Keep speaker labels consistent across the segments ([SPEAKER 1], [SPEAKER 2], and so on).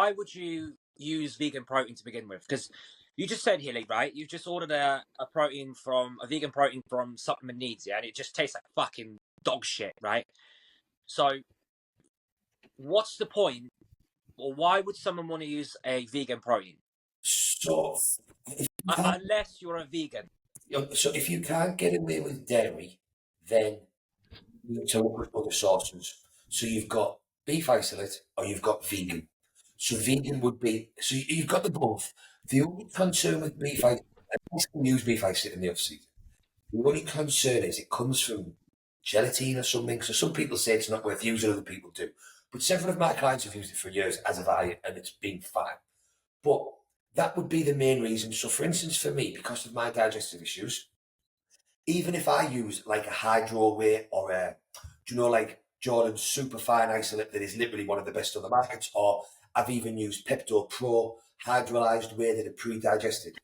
[SPEAKER 1] why would you use vegan protein to begin with? Because you just said here, right? You just ordered a vegan protein from Supplement Needs, yeah, and it just tastes like fucking dog shit, right? So, what's the point, or why would someone want to use a vegan protein?
[SPEAKER 2] So,
[SPEAKER 1] unless you're a vegan.
[SPEAKER 2] So if you can't get away with dairy, then you need to look at other sources. So you've got beef isolate or you've got vegan. So vegan would be, so you've got the both. The only concern with beef isolate, I can use beef isolate in the off season. The only concern is it comes from gelatin or something. So some people say it's not worth using, other people do. But several of my clients have used it for years, as have I, and it's been fine. But that would be the main reason. So for instance, for me, because of my digestive issues, even if I use like a hydro whey or a, like Jordan's super fine isolate that is literally one of the best on the market, or I've even used Pepto Pro hydrolyzed whey that are pre-digested.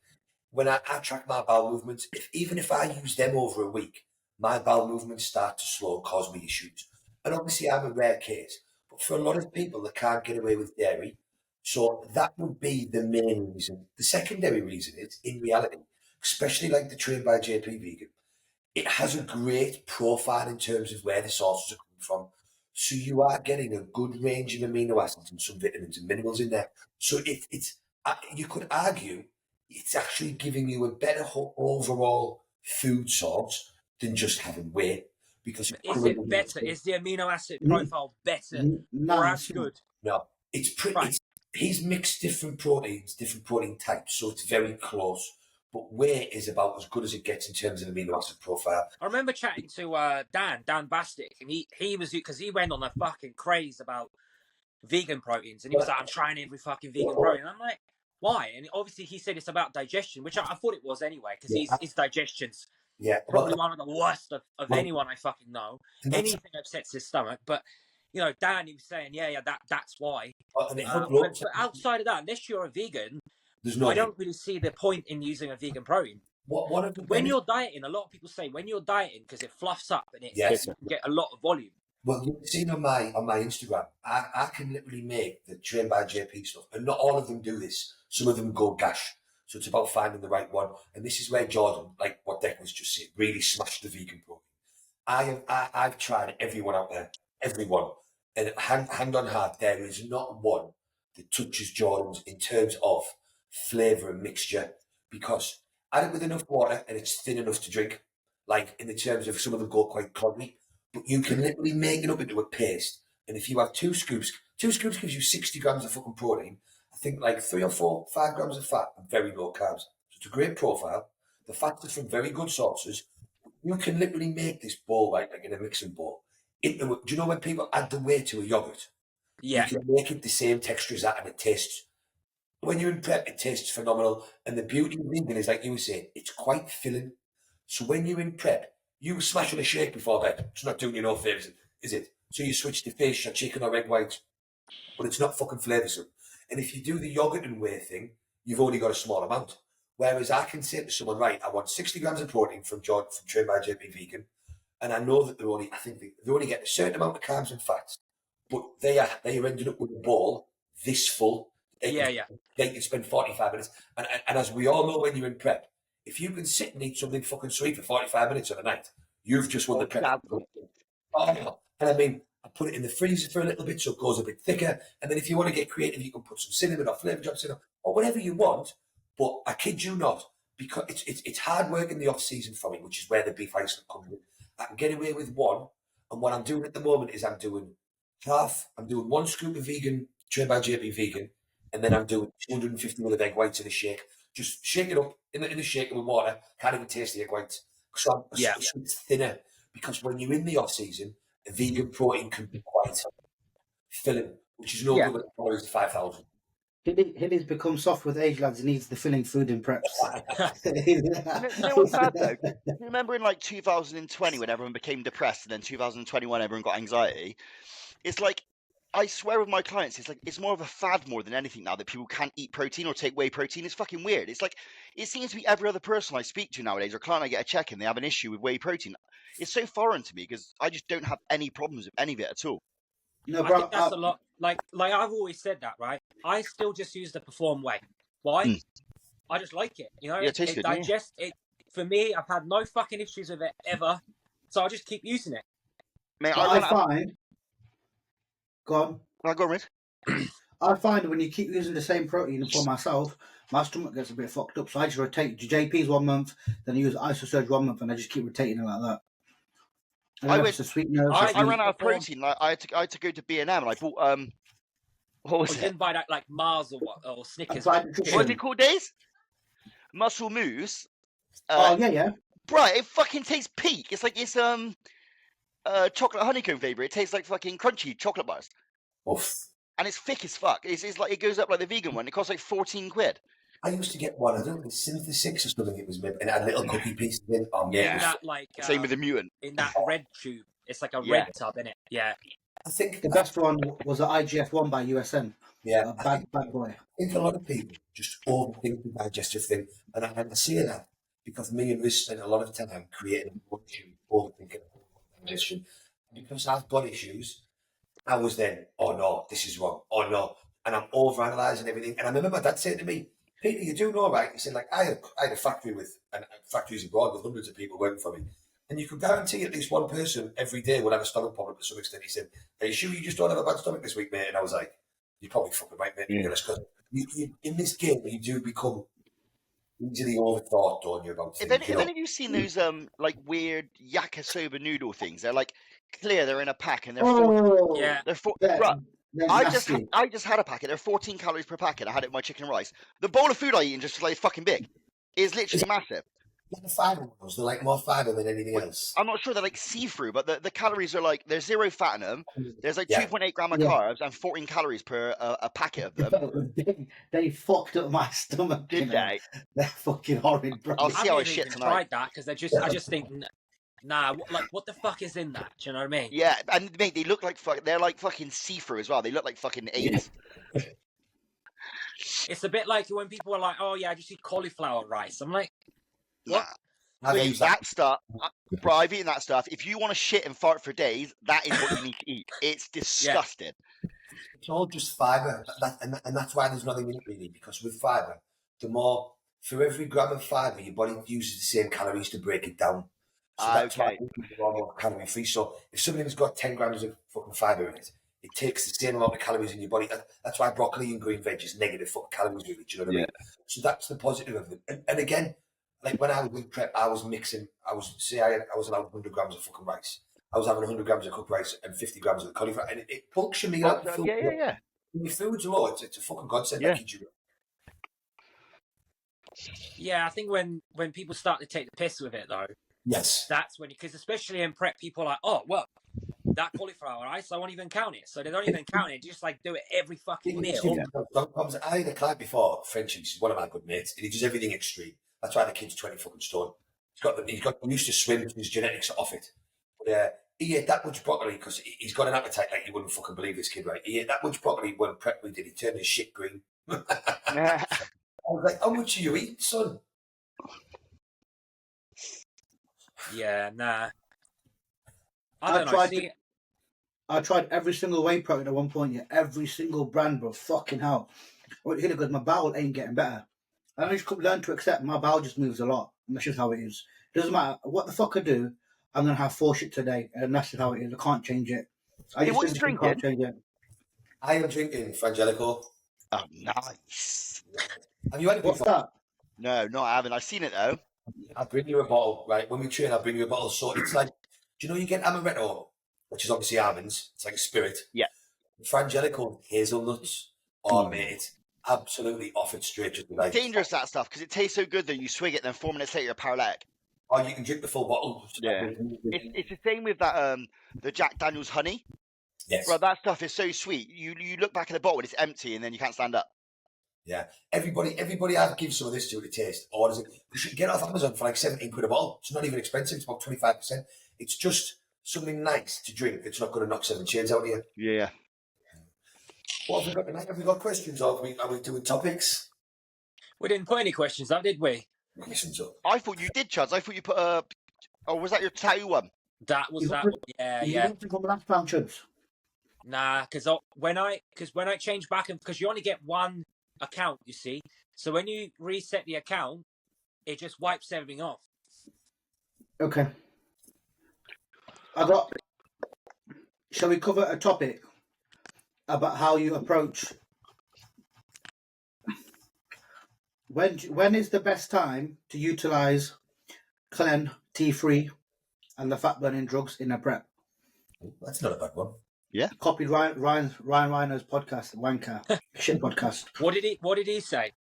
[SPEAKER 2] When I track my bowel movements, even if I use them over a week, my bowel movements start to slow and cause me issues. And obviously I'm a rare case, but for a lot of people that can't get away with dairy, so that would be the main reason. The secondary reason is, in reality, especially like the Trained by JP Vegan, it has a great profile in terms of where the sources are coming from. So you are getting a good range of amino acids and some vitamins and minerals in there. So it's you could argue it's actually giving you a better overall food source than just having whey. Because
[SPEAKER 1] is it better? Is the amino acid profile better or as good?
[SPEAKER 2] No, it's pretty. Right. He's mixed different proteins, different protein types, so it's very close. But whey is about as good as it gets in terms of amino acid profile.
[SPEAKER 1] I remember chatting to Dan Bastic, and he was, because he went on a fucking craze about vegan proteins, and he was like, I'm trying every fucking vegan protein. I'm like, why? And obviously he said it's about digestion, which I thought it was anyway, because his digestion's probably one of the worst of anyone I fucking know. Anything upsets his stomach, but Dan, he was saying, that's why. But outside of that, unless you're a vegan, I don't really see the point in using a vegan protein. When you're dieting, a lot of people say when you're dieting, because it fluffs up and you get a lot of volume.
[SPEAKER 2] Well, you've seen on my Instagram, I can literally make the Trained by JP stuff, and not all of them do this. Some of them go gash. So it's about finding the right one. And this is where Jordan, like what Deck was just saying, really smashed the vegan protein. I've tried everyone out there, everyone. And hand on heart, there is not one that touches Jordan's in terms of flavour and mixture, because add it with enough water and it's thin enough to drink. Like in the terms of some of them go quite cloggy, but you can literally make it up into a paste. And if you have 2 scoops gives you 60 grams of fucking protein. I think like 3 or 4, 5 grams of fat and very low carbs. So it's a great profile. The fat is from very good sources. You can literally make this bowl like in a mixing bowl. Do you know when people add the whey to a yogurt?
[SPEAKER 1] Yeah.
[SPEAKER 2] You can make it the same texture as that and it tastes. When you're in prep, it tastes phenomenal. And the beauty of vegan is, like you were saying, it's quite filling. So when you're in prep, you smash on a shake before bed. It's not doing you no favours, is it? So you switch to fish or chicken or egg white, but it's not fucking flavoursome. And if you do the yogurt and whey thing, you've only got a small amount. Whereas I can say to someone, right, I want 60 grams of protein from Trained by JP Vegan, and I know that they only get a certain amount of carbs and fats, but they are ending up with a bowl this full. They can spend 45 minutes. And as we all know, when you're in prep, if you can sit and eat something fucking sweet for 45 minutes of the night, you've just won the prep. And I mean, I put it in the freezer for a little bit so it goes a bit thicker. And then if you want to get creative, you can put some cinnamon or flavour drops in or whatever you want. But I kid you not, because it's hard work in the off season for me, which is where the beef isolate comes in. I can get away with one. And what I'm doing at the moment is I'm doing 1 scoop of vegan, Trained by JP Vegan. And then I'm doing 250 ml of egg whites in a shake. Just shake it up in the shaker with water. Can't even taste the egg whites. So it's thinner. Because when you're in the off season, a vegan protein can be quite filling, which is no good when it follows the 5,000.
[SPEAKER 3] Hilly's become soft with age, lads. He needs the filling food in preps.
[SPEAKER 4] You know what's sad though? You remember in like 2020 when everyone became depressed, and then 2021 everyone got anxiety? It's like, I swear with my clients, it's more of a fad more than anything now that people can't eat protein or take whey protein. It's fucking weird. It's like, it seems to be every other person I speak to nowadays, or client I get a check in, they have an issue with whey protein. It's so foreign to me because I just don't have any problems with any of it at all.
[SPEAKER 3] No,
[SPEAKER 1] I
[SPEAKER 3] bro.
[SPEAKER 1] think that's a lot. Like I've always said that, right? I still just use the Perform Whey. Why?
[SPEAKER 4] Mm.
[SPEAKER 1] I just like it. You know,
[SPEAKER 4] Yeah, it tastes
[SPEAKER 1] it
[SPEAKER 4] good, yeah.
[SPEAKER 1] digests it. For me, I've had no fucking issues with it ever, so I just keep using it.
[SPEAKER 4] Mate,
[SPEAKER 3] But I find. Go on.
[SPEAKER 4] Go on, Riz.
[SPEAKER 3] I find when you keep using the same protein for myself, my stomach gets a bit fucked up. So I just rotate JP's 1 month, then I use IsoSurge 1 month, and I just keep rotating it like that.
[SPEAKER 4] I went.
[SPEAKER 3] The sweeteners.
[SPEAKER 4] I ran out of
[SPEAKER 1] Perform-
[SPEAKER 4] protein. Like I had to go to B&M and I bought what was
[SPEAKER 1] Or you
[SPEAKER 4] it?
[SPEAKER 1] didn't buy that like Mars or what or Snickers.
[SPEAKER 3] Applied
[SPEAKER 4] What
[SPEAKER 3] nutrition.
[SPEAKER 4] is it called, Days? Muscle Mousse.
[SPEAKER 3] Oh yeah.
[SPEAKER 4] Right, it fucking tastes peak. It's like it's chocolate honeycomb flavour. It tastes like fucking crunchy chocolate bars.
[SPEAKER 2] Oof.
[SPEAKER 4] And it's thick as fuck. It's like it goes up like the vegan one. It costs like 14 quid.
[SPEAKER 2] I used to get one. I don't know, Synthesis or something. It was made, and it had little cookie pieces in. Oh,
[SPEAKER 4] Yeah.
[SPEAKER 1] In that like
[SPEAKER 4] Same with the mutant.
[SPEAKER 1] in that red tube. It's like a
[SPEAKER 4] Yeah.
[SPEAKER 1] red tub, innit? Yeah.
[SPEAKER 2] I think
[SPEAKER 3] The best one was the IGF-1 by USN.
[SPEAKER 2] Yeah,
[SPEAKER 3] Bad boy.
[SPEAKER 2] I think a lot of people just overthink the digestive thing, and I say that because me and Riz spent a lot of time creating a issue, overthinking digestion. Because I've got issues, I was then, oh no, this is wrong, oh no, and I'm overanalyzing everything. And I remember my dad saying to me, Peter, you do know, right? He said, like, I had a factory with, and factories abroad with hundreds of people working for me. And you could guarantee at least one person every day would have a stomach problem to some extent. He said, are you sure you just don't have a bad stomach this week, mate? And I was like, you're probably fucking right, mate.
[SPEAKER 4] Yeah.
[SPEAKER 2] Because you, in this game, you do become easily overthought, don't you, about things.
[SPEAKER 4] Have any of you seen those like weird yakisoba noodle things? They're like clear. They're in a pack and they're
[SPEAKER 1] Yeah.
[SPEAKER 4] I just had a packet. They're 14 calories per packet. I had it with my chicken and rice. The bowl of food I eat is just like fucking big. It's literally massive.
[SPEAKER 2] Like the fibre ones, they're like more fibre than anything else.
[SPEAKER 4] I'm not sure they're like see-through, but the calories are like there's 0 fat in them. There's like
[SPEAKER 2] Yeah.
[SPEAKER 4] 2.8 gram of carbs and 14 calories per a packet of them.
[SPEAKER 3] They fucked up my stomach.
[SPEAKER 4] Did they?
[SPEAKER 3] They're fucking horrid, bro.
[SPEAKER 4] I'll see
[SPEAKER 1] I've
[SPEAKER 4] how I
[SPEAKER 1] never
[SPEAKER 4] shit
[SPEAKER 1] even
[SPEAKER 4] tonight.
[SPEAKER 1] tried that because I just think, nah, what the fuck is in that? Do you know what I mean?
[SPEAKER 4] Yeah, and mate, they look like they're like fucking see-through as well. They look like fucking apes.
[SPEAKER 1] It's a bit like when people are like, oh yeah, I just eat cauliflower rice. I'm like, what?
[SPEAKER 2] I've
[SPEAKER 4] Mate,
[SPEAKER 2] used
[SPEAKER 4] that stuff, bro, I've eaten that stuff. If you want to shit and fart for days, that is what you need to eat. It's disgusting.
[SPEAKER 2] It's all just fibre, and that's why there's nothing in it really. Because with fibre, for every gram of fibre, your body uses the same calories to break it down. So that's why it's more calorie free. So if something's got 10 grams of fucking fibre in it, it takes the same amount of calories in your body. That's why broccoli and green veg is negative fucking calories, really. Do you know what I mean? So that's the positive of it. And again, like when I was with prep, I was mixing. I was allowed 100 grams of fucking rice. I was having 100 grams of cooked rice and 50 grams of cauliflower, and it bulks your meal out.
[SPEAKER 4] Yeah.
[SPEAKER 2] When your food's low, it's a fucking godsend.
[SPEAKER 4] Yeah.
[SPEAKER 1] Yeah, I think when people start to take the piss with it though,
[SPEAKER 2] Yes.
[SPEAKER 1] that's when, because especially in prep, people are like, oh well, that cauliflower rice, I won't even count it. So they don't even count it. They just like do it every fucking meal.
[SPEAKER 2] I had a client before, Frenchie, he's one of my good mates, and he does everything extreme. That's why the kid's 20 fucking stone. He's got used to swim, his genetics are off it. But he ate that much broccoli because he's got an appetite like you wouldn't fucking believe, this kid, right? He ate that much broccoli when prep we did, he turned his shit green. I was like, how much are you eating, son?
[SPEAKER 1] Yeah, nah. I don't know. See,
[SPEAKER 3] I tried every single whey protein at one point, yeah. Every single brand, bro. Fucking hell. What you because my bowel ain't getting better. I just could learn to accept my bowel just moves a lot. And that's just how it is. Doesn't matter what the fuck I do, I'm gonna have 4 shit today, and that's just how it is. I can't change it.
[SPEAKER 4] What you drinking?
[SPEAKER 3] Can't change it.
[SPEAKER 2] I am drinking Frangelico.
[SPEAKER 4] Oh, nice.
[SPEAKER 2] Have you had it
[SPEAKER 3] What's
[SPEAKER 2] before?
[SPEAKER 3] that?
[SPEAKER 4] No, I haven't. I've seen it though.
[SPEAKER 2] I'll bring you a bottle, right? When we train, I'll bring you a bottle. So it's like, do you know you get amaretto, which is obviously almonds? It's like a spirit.
[SPEAKER 4] Yeah.
[SPEAKER 2] Frangelico, hazelnuts. Oh, mate, absolutely off it straight. Just like
[SPEAKER 4] Dangerous that stuff because it tastes so good that you swig it, and then 4 minutes later you're paralytic.
[SPEAKER 2] Oh, you can drink the full bottle.
[SPEAKER 4] Yeah. It's the same with that the Jack Daniel's honey.
[SPEAKER 2] Yes.
[SPEAKER 4] Bro, that stuff is so sweet. You look back at the bottle and it's empty, and then you can't stand up.
[SPEAKER 2] Yeah. Everybody I've given some of this to taste. Orders it. You should get it off Amazon for like 17 quid a bottle. It's not even expensive. It's about 25%. It's just something nice to drink. It's not going to knock 7 chains out of you.
[SPEAKER 4] Yeah.
[SPEAKER 2] What have we got tonight? Have we got questions or are we doing topics?
[SPEAKER 1] we didn't put any questions up, did we?
[SPEAKER 2] Listen to.
[SPEAKER 4] I thought you did, Chuds. I thought you put oh, was that your tattoo one?
[SPEAKER 1] That was that one. Yeah.
[SPEAKER 3] You don't think I'm last time, Chuds?
[SPEAKER 1] Nah, because when I change back, and because you only get one account, you see. So when you reset the account, it just wipes everything off.
[SPEAKER 3] Okay. Shall we cover a topic about how you approach? When is the best time to utilize Clen, T3, and the fat burning drugs in a prep?
[SPEAKER 2] That's not a bad one.
[SPEAKER 4] Yeah.
[SPEAKER 3] Copied Ryan Rhino's podcast, Wanker shit podcast.
[SPEAKER 1] What did he say?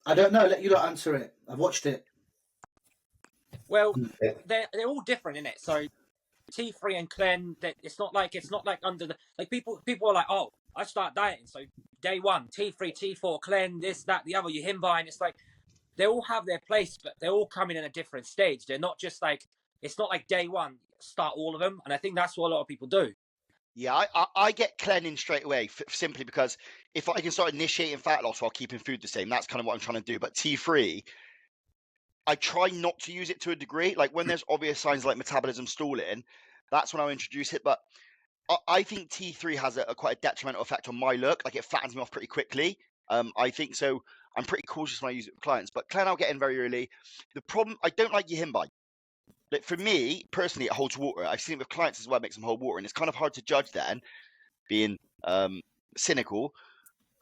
[SPEAKER 3] I don't know. Let you lot answer it. I've watched it.
[SPEAKER 1] Well, they're all different, innit? So T3 and Clen, it's not like under the like people are like, oh, I start dieting, so day one T3, T4, Clen, this, that, the other, Yohimbine. It's like they all have their place, but they're all coming in a different stage. They're not just like, it's not like day one start all of them, and I think that's what a lot of people do.
[SPEAKER 4] Yeah, I get Clen in straight away simply because if I can start initiating fat loss while keeping food the same, that's kind of what I'm trying to do. But T3, I try not to use it to a degree. Like when there's obvious signs like metabolism stalling, that's when I'll introduce it. But I think T3 has a quite a detrimental effect on my look. Like it flattens me off pretty quickly. I think so. I'm pretty cautious when I use it with clients. But Clen, I'll get in very early. The problem, I don't like Yohimbine. Like for me personally, it holds water. I've seen it with clients as well. It makes them hold water, and it's kind of hard to judge. Then, being cynical,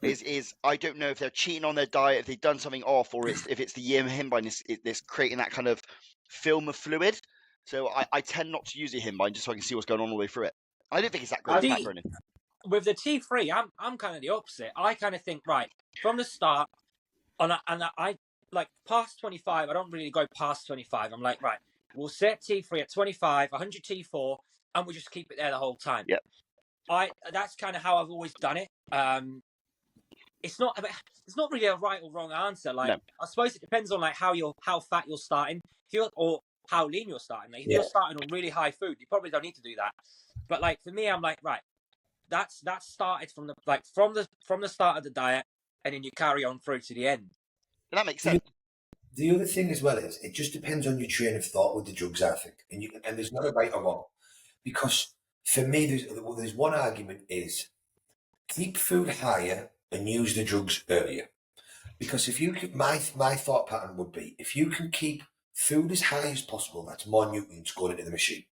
[SPEAKER 4] is I don't know if they're cheating on their diet, if they've done something off, or if it's the Yohimbine that's creating that kind of film of fluid. So I tend not to use Yohimbine just so I can see what's going on all the way through it. I don't think it's that great fat burning.
[SPEAKER 1] With the T3, I'm kind of the opposite. I kind of think right from the start, and I like past 25. I don't really go past 25. I'm like, right, we'll set T3 at 25, 100 T4, and we'll just keep it there the whole time.
[SPEAKER 4] Yep.
[SPEAKER 1] That's kind of how I've always done it. It's not really a right or wrong answer. Like, no. I suppose it depends on like how fat you're starting, or how lean you're starting. Like, if you're starting on really high food, you probably don't need to do that. But like for me, I'm like, right, that's started from the start of the diet, and then you carry on through to the end.
[SPEAKER 4] And that makes sense.
[SPEAKER 2] The other thing as well is it just depends on your train of thought with the drugs, I think, and there's not a right or wrong, because for me there's one argument is keep food higher and use the drugs earlier, because if you can, my thought pattern would be if you can keep food as high as possible, that's more nutrients going into the machine.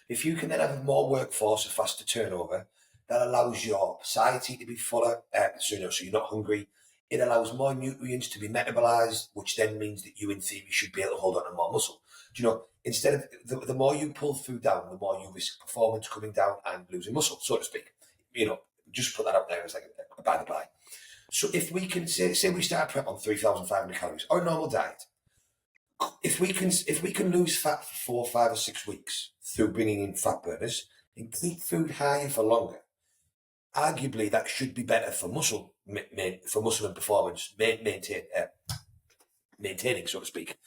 [SPEAKER 2] If you can then have a more workforce, a faster turnover, that allows your satiety to be fuller, so you're not hungry. It allows more nutrients to be metabolized, which then means that you, in theory, should be able to hold on to more muscle. Do you know, instead of the more you pull food down, the more you risk performance coming down and losing muscle, so to speak. You know, just put that out there as like a by the by. So if we can say we start prep on 3,500 calories or a normal diet, if we can lose fat for 4, 5, or 6 weeks through bringing in fat burners and keep food higher for longer, arguably that should be better for muscle and performance maintaining, so to speak.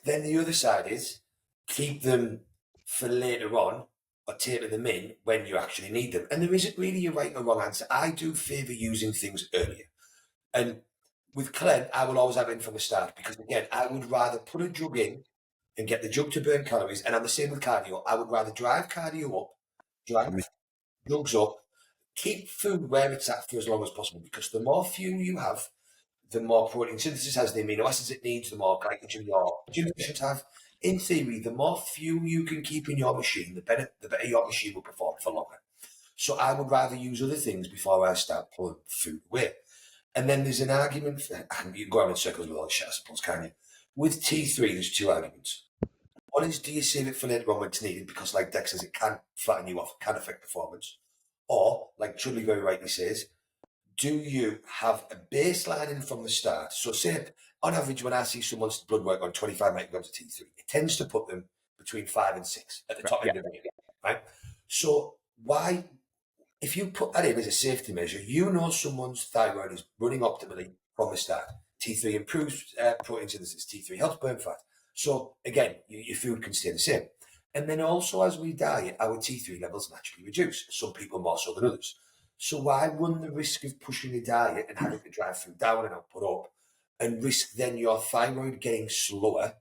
[SPEAKER 2] Then the other side is keep them for later on or taper them in when you actually need them. And there isn't really a right or wrong answer. I do favour using things earlier. And with Clen, I will always have in from the start because, again, I would rather put a drug in and get the drug to burn calories. And I'm the same with cardio. I would rather drive cardio up, drive drugs up, keep food where it's at for as long as possible, because the more fuel you have, the more protein synthesis has, the amino acids it needs, the more glycogen your gym efficiencies have. In theory, the more fuel you can keep in your machine, the better your machine will perform for longer. So I would rather use other things before I start pulling food away. And then there's an argument, and you can go around in circles with all this shit, I suppose, can you? With T3, there's 2 arguments. One is, do you save it for later on when it's needed? Because like Dex says, it can flatten you off, it can affect performance. Or, like Chudley very rightly says, do you have a baseline in from the start? So say, on average, when I see someone's blood work on 25 micrograms of T3, it tends to put them between 5 and 6 at the top end of the day, right? So why, if you put that in as a safety measure, you know someone's thyroid is running optimally from the start. T3 improves protein synthesis, T3 helps burn fat. So again, your food can stay the same. And then also as we diet, our T3 levels naturally reduce, some people more so than others. So why run the risk of pushing the diet and having to drive food down and output up and risk then your thyroid getting slower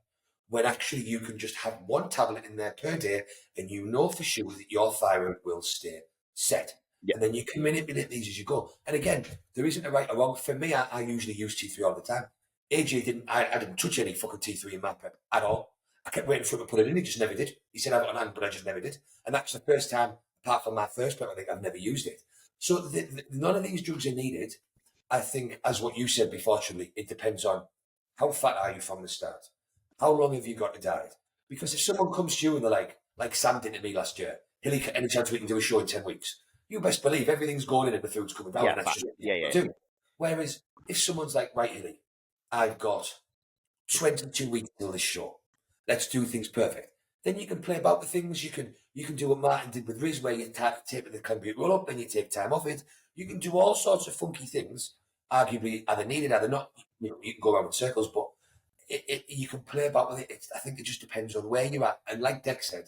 [SPEAKER 2] when actually you can just have 1 tablet in there per day and you know for sure that your thyroid will stay set.
[SPEAKER 4] Yeah.
[SPEAKER 2] And then you can manipulate these as you go. And again, there isn't a right or wrong. For me, I usually use T3 all the time. AJ didn't. I didn't touch any fucking T3 in my prep at all. I kept waiting for him to put it in. He just never did. He said I've got an hand, but I just never did. And that's the first time, apart from my first prep, I think I've never used it. So none of these drugs are needed. I think, as what you said before, Shirley, it depends on how fat are you from the start? How long have you got to diet? Because if someone comes to you and they're like Sam did to me last year, Hilly, any chance we can do a show in 10 weeks? You best believe everything's going in and the food's coming down.
[SPEAKER 1] Yeah,
[SPEAKER 2] and that's just
[SPEAKER 4] yeah.
[SPEAKER 2] Whereas if someone's like, right, Hilly, I've got 22 weeks till this show. Let's do things perfect. Then you can play about with things. You can do what Martin did with Riz, where you tape the clambuterol up and you take time off it. You can do all sorts of funky things. Arguably, either needed, either not. You can go around in circles, but you can play about with it. I think it just depends on where you're at. And like Dex said,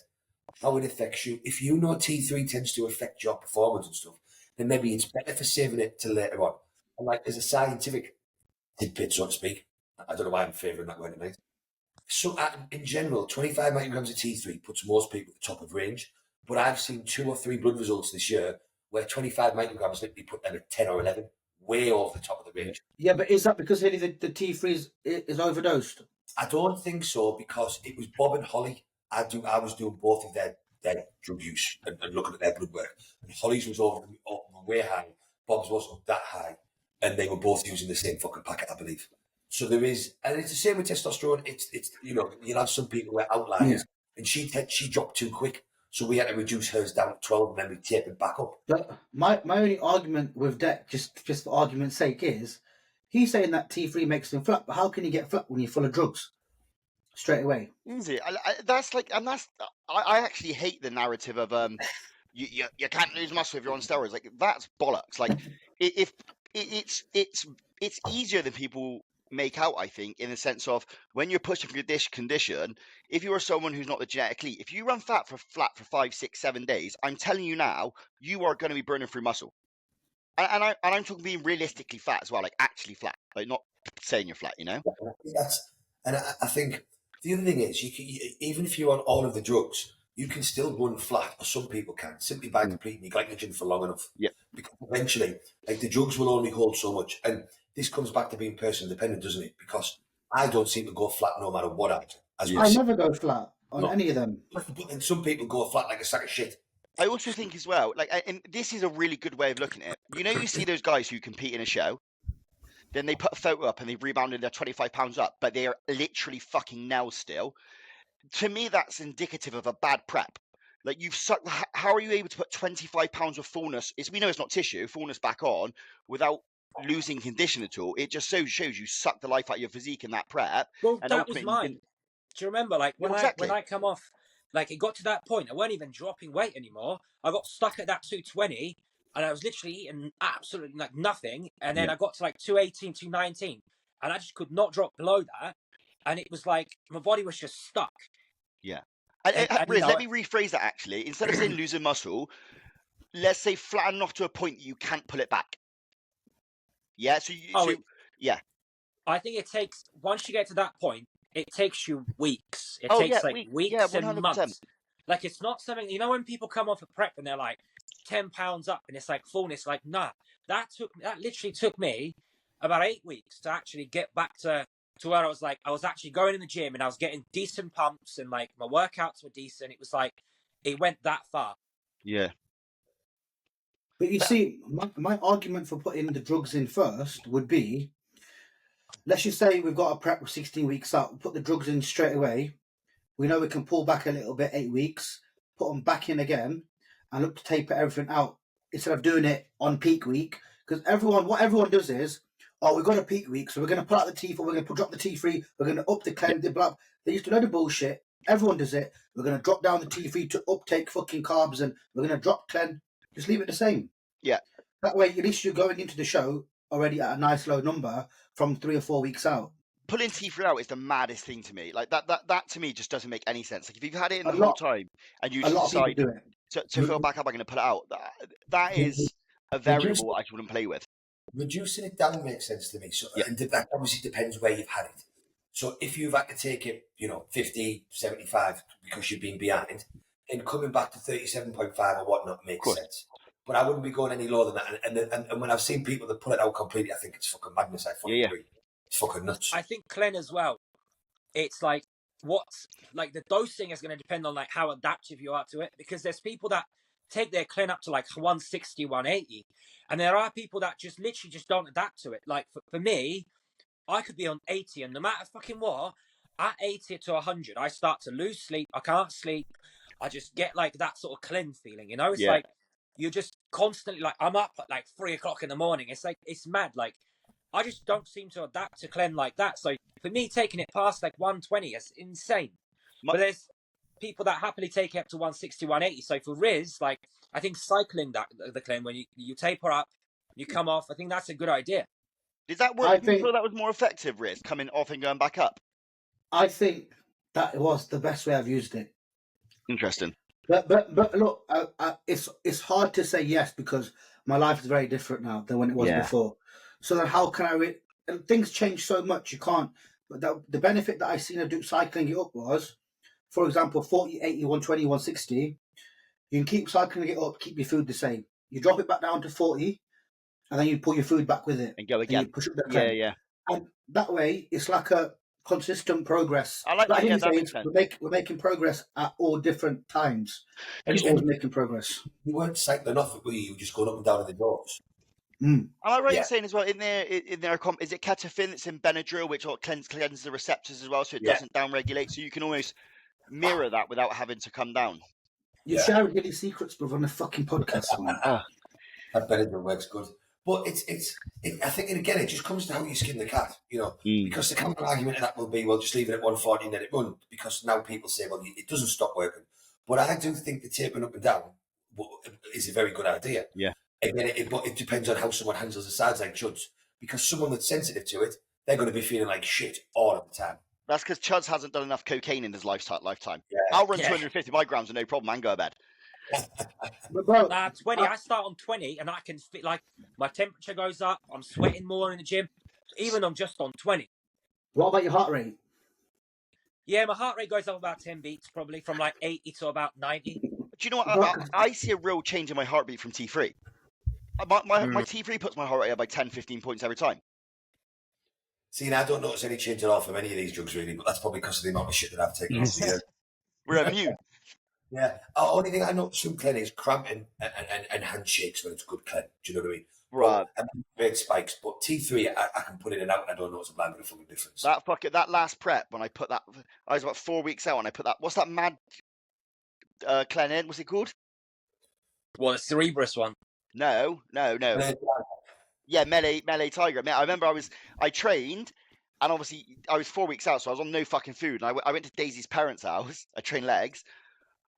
[SPEAKER 2] how it affects you. If you know T3 tends to affect your performance and stuff, then maybe it's better for saving it till later on. And like, there's a scientific tidbit, so to speak. I don't know why I'm favouring that word tonight. So in general, 25 micrograms of T3 puts most people at the top of range. But I've seen 2 or 3 blood results this year where 25 micrograms literally put them at 10 or 11, way over the top of the range.
[SPEAKER 3] Yeah, but is that because the T3 is overdosed?
[SPEAKER 2] I don't think so, because it was Bob and Holly. I was doing both of their drug use and looking at their blood work. And Holly's was over way high. Bob's wasn't that high. And they were both using the same fucking packet, I believe. So there is, and it's the same with testosterone. It's you'll have some people who are outliers, and she dropped too quick, so we had to reduce hers down to 12, and then we tape it back up.
[SPEAKER 3] But my only argument with Deck, just for argument's sake, is he's saying that T3 makes him flat, but how can you get flat when you're full of drugs straight away?
[SPEAKER 4] Easy. I actually hate the narrative of you can't lose muscle if you're on steroids. Like, that's bollocks. Like, if it's easier than people make out, I think, in the sense of when you're pushing for this condition, if you are someone who's not the genetic elite, if you run flat for 5, 6, 7 days, I'm telling you now, you are going to be burning through muscle. And I'm talking being realistically fat as well, like actually flat, like not saying you're flat, you know?
[SPEAKER 2] I think the other thing is, even if you're on all of the drugs, you can still run flat, or some people can, simply by depleting your glycogen for long enough.
[SPEAKER 4] Yeah.
[SPEAKER 2] Because eventually, like, the drugs will only hold so much. And this comes back to being person dependent, doesn't it? Because I don't seem to go flat no matter what I do.
[SPEAKER 3] I never go flat on any of them.
[SPEAKER 2] And some people go flat like a sack of shit.
[SPEAKER 4] I also think as well, like, and this is a really good way of looking at it. You know, you see those guys who compete in a show, then they put a photo up and they've rebounded, they're 25 pounds up, but they are literally fucking nails still. To me, that's indicative of a bad prep. Like, you've sucked. How are you able to put 25 pounds of fullness? We know it's not tissue, fullness back on without losing condition at all. It just shows you suck the life out of your physique in that prep.
[SPEAKER 1] Well,
[SPEAKER 4] and
[SPEAKER 1] that was mine. Do you remember, like, when I come off, like, it got to that point, I weren't even dropping weight anymore. I got stuck at that 220, and I was literally eating absolutely like nothing. And then I got to like 218, 219, and I just could not drop below that. And it was like my body was just stuck.
[SPEAKER 4] Yeah. And Riz, let me rephrase that actually. Instead of saying losing muscle, let's say flatten off to a point that you can't pull it back. Yeah. Yeah.
[SPEAKER 1] I think it takes, once you get to that point, it takes you weeks. It takes weeks and months. Like, it's not something, you know, when people come off a prep and they're like 10 pounds up and it's like fullness, like, nah, that literally took me about 8 weeks to actually get back to where I was like, I was actually going in the gym and I was getting decent pumps and like my workouts were decent. It was like, it went that far.
[SPEAKER 4] Yeah.
[SPEAKER 3] But you see, my argument for putting the drugs in first would be, let's just say we've got a prep with 16 weeks out, put the drugs in straight away. We know we can pull back a little bit, 8 weeks, put them back in again and look to taper everything out instead of doing it on peak week. Because what everyone does is, oh, we've got a peak week, so we're going to pull out the T4, we're going to drop the T3, we're going to up the Clen, the blah. They used to load of bullshit. Everyone does it. We're going to drop down the T3 to uptake fucking carbs, and we're going to drop Clen. Just leave it the same.
[SPEAKER 4] Yeah.
[SPEAKER 3] That way, at least you're going into the show already at a nice low number from 3 or 4 weeks out.
[SPEAKER 4] Pulling T3 out is the maddest thing to me. Like, that to me just doesn't make any sense. Like, if you've had it in the whole time and you just decide to fill back up, I'm going to put it out, that is a variable I wouldn't play with.
[SPEAKER 2] Reducing it down makes sense to me. So, and that obviously depends where you've had it. So if you've had to take it, 50, 75 because you've been behind, and coming back to 37.5 or whatnot makes sense. but I wouldn't be going any lower than that. And when I've seen people that put it out completely, I think it's fucking madness. I fucking agree. It's fucking nuts.
[SPEAKER 1] I think Clen as well. It's like what's like the dosing is going to depend on like how adaptive you are to it, because there's people that take their Clen up to like 160, 180, and there are people that just literally just don't adapt to it. Like for me, I could be on 80, and no matter fucking what, at 80 to 100, I start to lose sleep. I can't sleep. I just get like that sort of Clen feeling, you know? It's like you're just constantly like, I'm up at like 3 o'clock in the morning. It's like, it's mad. Like, I just don't seem to adapt to Clen like that. So for me, taking it past like 120 is insane. But there's people that happily take it up to 160, 180. So for Riz, like, I think cycling that the Clen, when you taper up, you come off, I think that's a good idea.
[SPEAKER 4] Did that work? Do you feel that was more effective, Riz, coming off and going back up?
[SPEAKER 3] I think that was the best way I've used it.
[SPEAKER 4] Interesting.
[SPEAKER 3] But look, it's hard to say yes, because my life is very different now than when it was before. So then how can I... and things change so much, you can't... But the benefit that I seen of cycling it up was, for example, 40, 80, 120, 160, you can keep cycling it up, keep your food the same. You drop it back down to 40, and then you pull your food back with it.
[SPEAKER 4] And go again.
[SPEAKER 3] And you push up the Clen.
[SPEAKER 4] Yeah.
[SPEAKER 3] And that way, it's like a consistent progress.
[SPEAKER 4] I like that. Yeah, that makes
[SPEAKER 3] sense. We're making progress at all different times. And it's always making progress.
[SPEAKER 2] You weren't cycling off it, were you? You were just going up and down in the doors.
[SPEAKER 3] Am
[SPEAKER 4] I right in saying as well, in there, is it ketofin that's in Benadryl, which cleanses the receptors as well, so it doesn't downregulate, so you can almost mirror that without having to come down.
[SPEAKER 3] You're sharing any secrets, brother, on a fucking podcast, man.
[SPEAKER 2] That Benadryl works good. But I think, and again, it just comes to how you skin the cat, you know, because the counter argument of that will be, well, just leave it at 140 and let it run, because now people say, well, it doesn't stop working. But I do think the tapering up and down is a very good idea.
[SPEAKER 4] Yeah.
[SPEAKER 2] Again, but it depends on how someone handles the sides like Chuds, because someone that's sensitive to it, they're going to be feeling like shit all of the time.
[SPEAKER 4] That's because Chuds hasn't done enough cocaine in his lifetime.
[SPEAKER 2] Yeah.
[SPEAKER 4] I'll run 250 micrograms with no problem and go to bed.
[SPEAKER 3] But bro,
[SPEAKER 1] 20. I start on 20, and I can fit, like, my temperature goes up. I'm sweating more in the gym, even I'm just on 20.
[SPEAKER 3] What about your heart rate?
[SPEAKER 1] Yeah, my heart rate goes up about 10 beats, probably from like 80 to about 90.
[SPEAKER 4] Do you know what? I see a real change in my heartbeat from T3. My T3 puts my heart rate up by 10, 15 points every time.
[SPEAKER 2] See, and I don't notice any change at all from any of these drugs, really, but that's probably because of the amount of shit that I've taken over the years.
[SPEAKER 4] We're immune.
[SPEAKER 2] Yeah. The only thing I notice from Clen is cramping and handshakes when it's good Clen. Do you know what I mean?
[SPEAKER 4] Right.
[SPEAKER 2] Great spikes, but T3, I can put in and out, and I don't notice a blank fucking difference.
[SPEAKER 4] That last prep, when I put that, I was about 4 weeks out, and I put that, what's that mad Clen in? What's it called?
[SPEAKER 1] Well, the Cerebrus one.
[SPEAKER 4] No. Yeah, Melee Tiger. I remember I trained, and obviously I was 4 weeks out, so I was on no fucking food. And I went to Daisy's parents' house. I trained legs.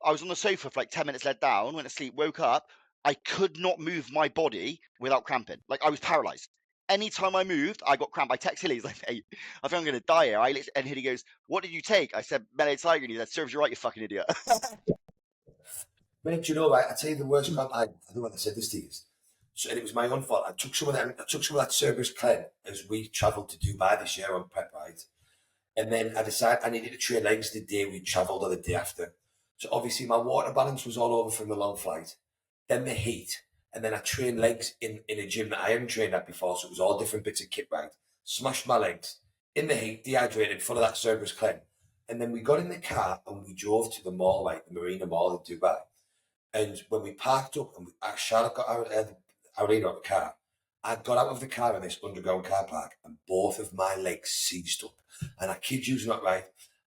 [SPEAKER 4] I was on the sofa for like 10 minutes, laid down, went to sleep, woke up. I could not move my body without cramping. Like, I was paralyzed. Anytime I moved, I got cramp. I text Hilly, he's like, hey, I think I'm going to die here. And Hilly goes, what did you take? I said, Melee Tiger. And he said, serves you right, you fucking idiot.
[SPEAKER 2] Mate, do you know, right, I tell you the worst cramp I don't know whether I said this to you. So, and it was my own fault. I took some of that Cerberus Clen as we travelled to Dubai this year on prep ride. And then I decided I needed to train legs the day we travelled or the day after. So obviously my water balance was all over from the long flight. Then the heat. And then I trained legs in a gym that I hadn't trained at before. So it was all different bits of kit ride. Smashed my legs in the heat, dehydrated, full of that Cerberus Clen. And then we got in the car and we drove to the mall, like the Marina Mall in Dubai. And when we parked up and Charlotte got out of the car, I got out of the car in this underground car park and both of my legs seized up. And I kid you not, right,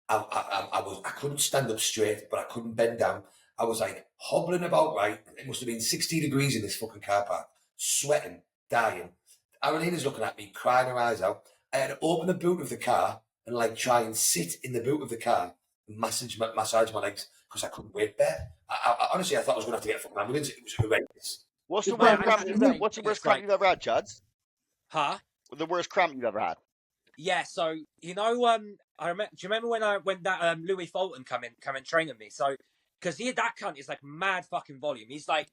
[SPEAKER 2] I couldn't stand up straight, but I couldn't bend down. I was like hobbling about, right? It must have been 60 degrees in this fucking car park, sweating, dying. Arlena's looking at me, crying her eyes out. I had to open the boot of the car and like try and sit in the boot of the car and massage my legs because I couldn't wait there. I honestly, I thought I was going to have to get a fucking ambulance. It was horrendous.
[SPEAKER 4] What's the worst cramp you've ever had, Chuds?
[SPEAKER 1] Huh?
[SPEAKER 4] The worst cramp you've ever had?
[SPEAKER 1] Yeah, so you know, I remember. Do you remember when that Louis Fulton come and train with me? So because that cunt is like mad fucking volume. He's like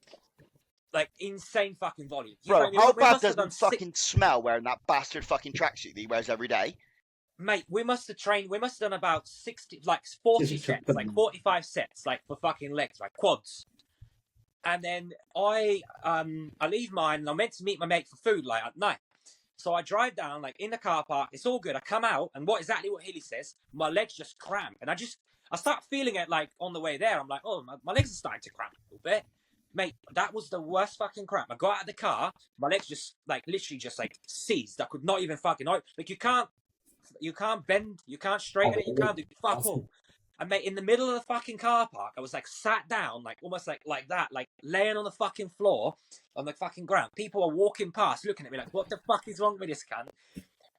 [SPEAKER 1] insane fucking volume.
[SPEAKER 4] Bro, how bad does it fucking smell wearing that bastard fucking tracksuit that he wears every day?
[SPEAKER 1] Mate, we must have done about 40 sets, like 45 sets, like for fucking legs, like quads. And then I leave mine, and I'm meant to meet my mate for food like at night. So I drive down like in the car park. It's all good. I come out, and exactly what Hilly says. My legs just cramp, and I start feeling it like on the way there. I'm like, oh, my legs are starting to cramp a little bit, mate. That was the worst fucking cramp. I got out of the car, my legs just like literally just like seized. I could not even fucking like you can't bend, you can't straighten it, you can't do fuck all. And mate, in the middle of the fucking car park, I was like sat down, like almost like that, like laying on the fucking floor, on the fucking ground. People are walking past, looking at me like, what the fuck is wrong with this cunt?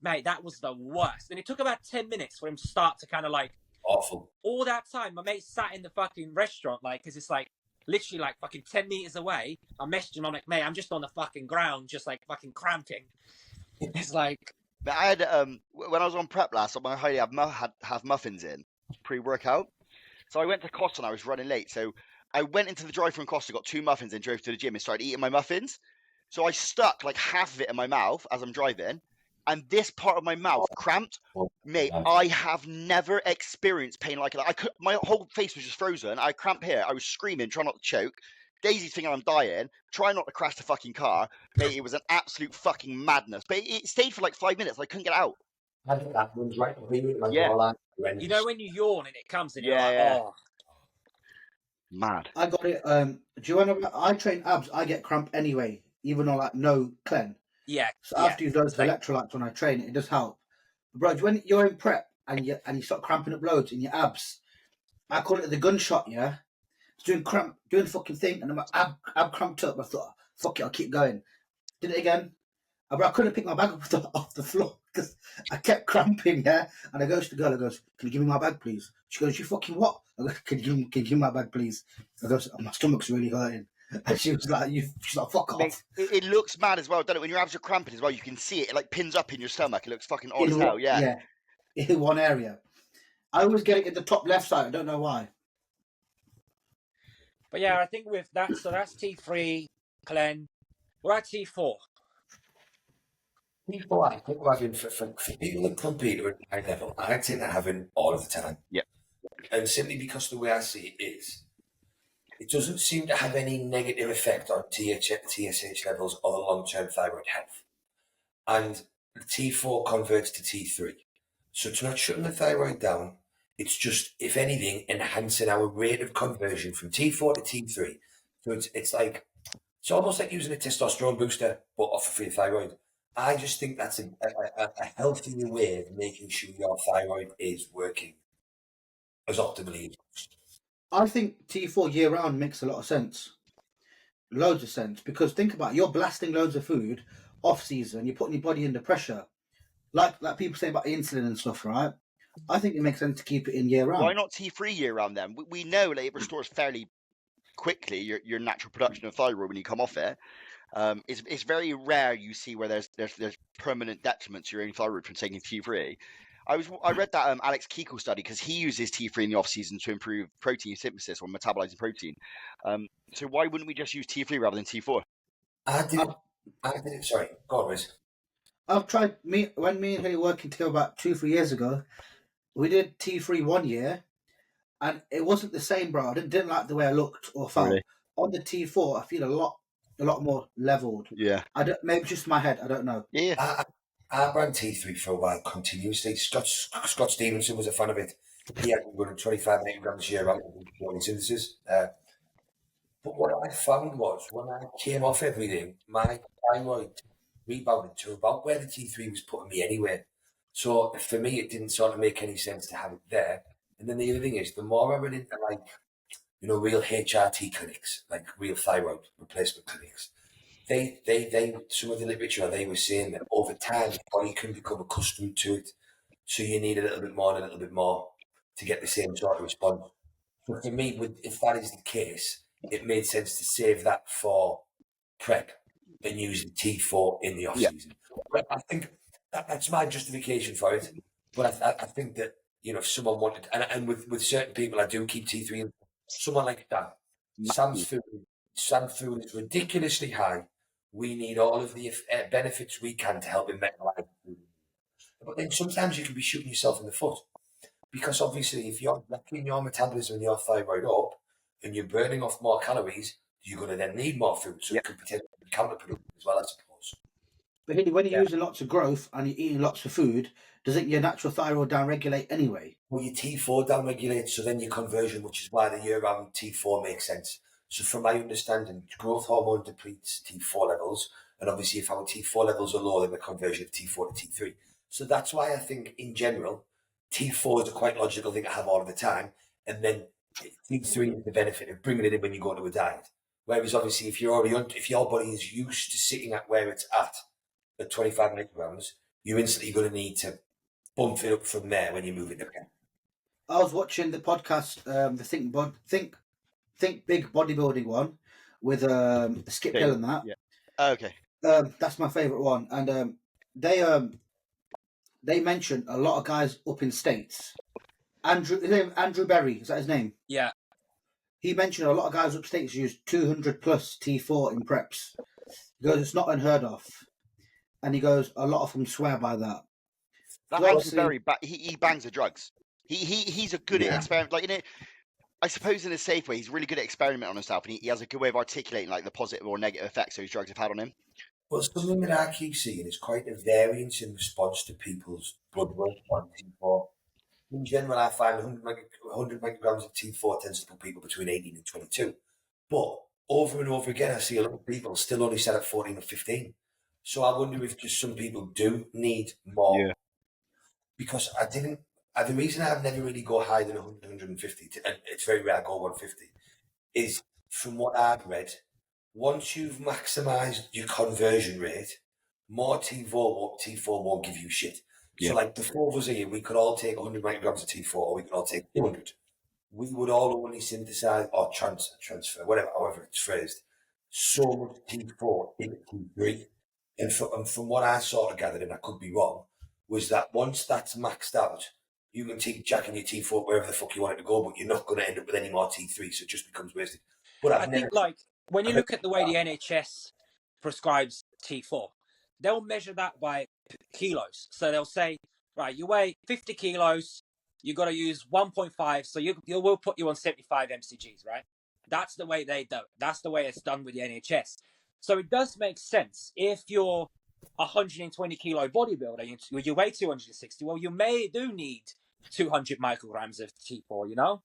[SPEAKER 1] Mate, that was the worst. And it took about 10 minutes for him to start to kind of like...
[SPEAKER 2] Awful.
[SPEAKER 1] All that time, my mate sat in the fucking restaurant, like, because it's like, literally like fucking 10 meters away. I messaged him, I'm like, mate, I'm just on the fucking ground, just like fucking cramping. It's like...
[SPEAKER 4] But I had, when I was on prep last, I highly have muffins in pre-workout. So I went to Costa and I was running late. So I went into the drive-thru in Costa, got 2 muffins and drove to the gym and started eating my muffins. So I stuck like half of it in my mouth as I'm driving. And this part of my mouth cramped. Mate, I have never experienced pain like that. My whole face was just frozen. I cramped here. I was screaming, trying not to choke. Daisy's thinking I'm dying, trying not to crash the fucking car. Mate, it was an absolute fucking madness. But it stayed for like 5 minutes. I couldn't get out.
[SPEAKER 2] I think that one's right.
[SPEAKER 4] Yeah.
[SPEAKER 1] You know when you yawn and it comes and you're
[SPEAKER 4] Yeah,
[SPEAKER 1] like,
[SPEAKER 4] yeah.
[SPEAKER 1] oh.
[SPEAKER 4] Mad.
[SPEAKER 3] I got it. Do you want to? I train abs. I get cramp anyway, even on like no Clen.
[SPEAKER 1] Yeah.
[SPEAKER 3] So I have to use loads of electrolytes when I train. It does help. Bro, when you're in prep and you start cramping up loads in your abs, I call it the gunshot. Yeah, it's doing the fucking thing, and my ab cramped up. I thought, fuck it, I'll keep going. Did it again. But I couldn't pick my bag up off the floor because I kept cramping, yeah. And I goes to the girl, I goes, can you give me my bag, please? She goes, you fucking what? I go, can you give me my bag, please? I goes, my stomach's really hurting. And she was like, she's like, fuck off.
[SPEAKER 4] It looks mad as well, doesn't it? When your abs are cramping as well, you can see it. It like pins up in your stomach. It looks fucking odd as hell, yeah.
[SPEAKER 3] Yeah, in one area. I always get it in the top left side. I don't know why.
[SPEAKER 1] But yeah, I think with that, so that's T3, Clen. We're at T4.
[SPEAKER 2] People, I think we're having for people that compete at a high level, I think they're having all of the time.
[SPEAKER 4] Yeah.
[SPEAKER 2] And simply because the way I see it is, it doesn't seem to have any negative effect on TSH levels or the long-term thyroid health. And T4 converts to T3. So it's not shutting the thyroid down. It's just, if anything, enhancing our rate of conversion from T4 to T3. So it's almost like using a testosterone booster, but off for your thyroid. I just think that's a healthier way of making sure your thyroid is working as optimally as possible.
[SPEAKER 3] I think T4 year round makes a lot of sense. Loads of sense. Because think about it, you're blasting loads of food off season, you're putting your body under pressure. Like people say about insulin and stuff, right? I think it makes sense to keep it in year round.
[SPEAKER 4] Why not T3 year round then? We know that it restores fairly quickly your natural production of thyroid when you come off it. It's very rare you see where there's permanent detriment to your own thyroid from taking T3. I read that Alex Keekle study because he uses T3 in the off season to improve protein synthesis or metabolizing protein. So why wouldn't we just use T3 rather than T4?
[SPEAKER 2] I did. Sorry, go on, Riz.
[SPEAKER 3] I've tried when me and Hilly were working together about 2-3 years ago. We did T3 1 year, and it wasn't the same, bro. I didn't like the way I looked or felt.
[SPEAKER 4] Really?
[SPEAKER 3] On the T4, I feel a lot more leveled.
[SPEAKER 4] Yeah.
[SPEAKER 3] Maybe just my head. I don't know.
[SPEAKER 4] Yeah.
[SPEAKER 2] I ran T3 for a while continuously. Scott Stevenson was a fan of it. He had running 25 milligrams a year out of protein synthesis. But what I found was when I came off everything, my thyroid rebounded to about where the T3 was putting me anyway. So for me, it didn't sort of make any sense to have it there. And then the other thing is, the more I went into real HRT clinics, like real thyroid replacement clinics, they some of the literature, they were saying that over time the body can become accustomed to it, so you need a little bit more to get the same sort of response. So for me, if that is the case, it made sense to save that for prep and use the T4 in the off season. But I think that's my justification for it. But I think that if someone wanted, and with certain people, I do keep T3 in. Someone like that, Sam's food is ridiculously high. We need all of the benefits we can to help him metabolize food. But then sometimes you can be shooting yourself in the foot, because obviously if you're locking your metabolism and your thyroid up and you're burning off more calories, you're going to then need more food, so it could potentially be counterproductive as well, I suppose.
[SPEAKER 3] But Hilly, when you're using lots of growth and you're eating lots of food, doesn't your natural thyroid downregulate anyway?
[SPEAKER 2] Well, your T4 downregulates, so then your conversion, which is why the year-round T4 makes sense. So from my understanding, growth hormone depletes T4 levels, and obviously if our T4 levels are low, then the conversion of T4 to T3. So that's why I think, in general, T4 is a quite logical thing to have all of the time, and then T3 is the benefit of bringing it in when you go into a diet. Whereas obviously if you're already if your body is used to sitting at where it's at 25 micrograms, you're instantly going to need to bump it up from there when you move it again.
[SPEAKER 3] I was watching the podcast, the Think Big Bodybuilding one with Skip Hill and that.
[SPEAKER 4] Yeah. Oh, okay.
[SPEAKER 3] That's my favourite one, and they mentioned a lot of guys up in States. Andrew Berry, is that his name?
[SPEAKER 1] Yeah.
[SPEAKER 3] He mentioned a lot of guys up States use 200 plus T4 in preps. He goes, it's not unheard of. And he goes, a lot of them swear by that.
[SPEAKER 4] That Andrew Berry, he bangs the drugs. He's a good at experiment. Like, I suppose in a safe way, he's really good at experimenting on himself, and he has a good way of articulating like the positive or negative effects those drugs have had on him.
[SPEAKER 2] Well, something that I keep seeing is quite a variance in response to people's blood work on T4. In general, I find 100 micrograms of T4 tends to put people between 18 and 22. But over and over again, I see a lot of people still only set at 14 or 15. So I wonder if just some people do need more. Yeah. Because the reason I've never really go higher than 100, 150, and it's very rare I go 150, is from what I've read, once you've maximised your conversion rate, more T4 won't give you shit. Yeah. So like the four of us here, we could all take 100 micrograms of T4, or we could all take 200. We would all only synthesize or transfer, however it's phrased, so much T4 into T3. And from what I sort of gathered, and I could be wrong, was that once that's maxed out, you can take jacking your T4 wherever the fuck you want it to go, but you're not going to end up with any more T3, so it just becomes wasted. But
[SPEAKER 1] I think, like, when you look at the way the NHS prescribes T4, they'll measure that by kilos. So they'll say, right, you weigh 50 kilos, you got to use 1.5, so you will put you on 75 mcgs, right? That's the way they do it. That's the way it's done with the NHS. So it does make sense if you're 120 kilo bodybuilder, you weigh 260, well, you do need 200 micrograms of T4, you know?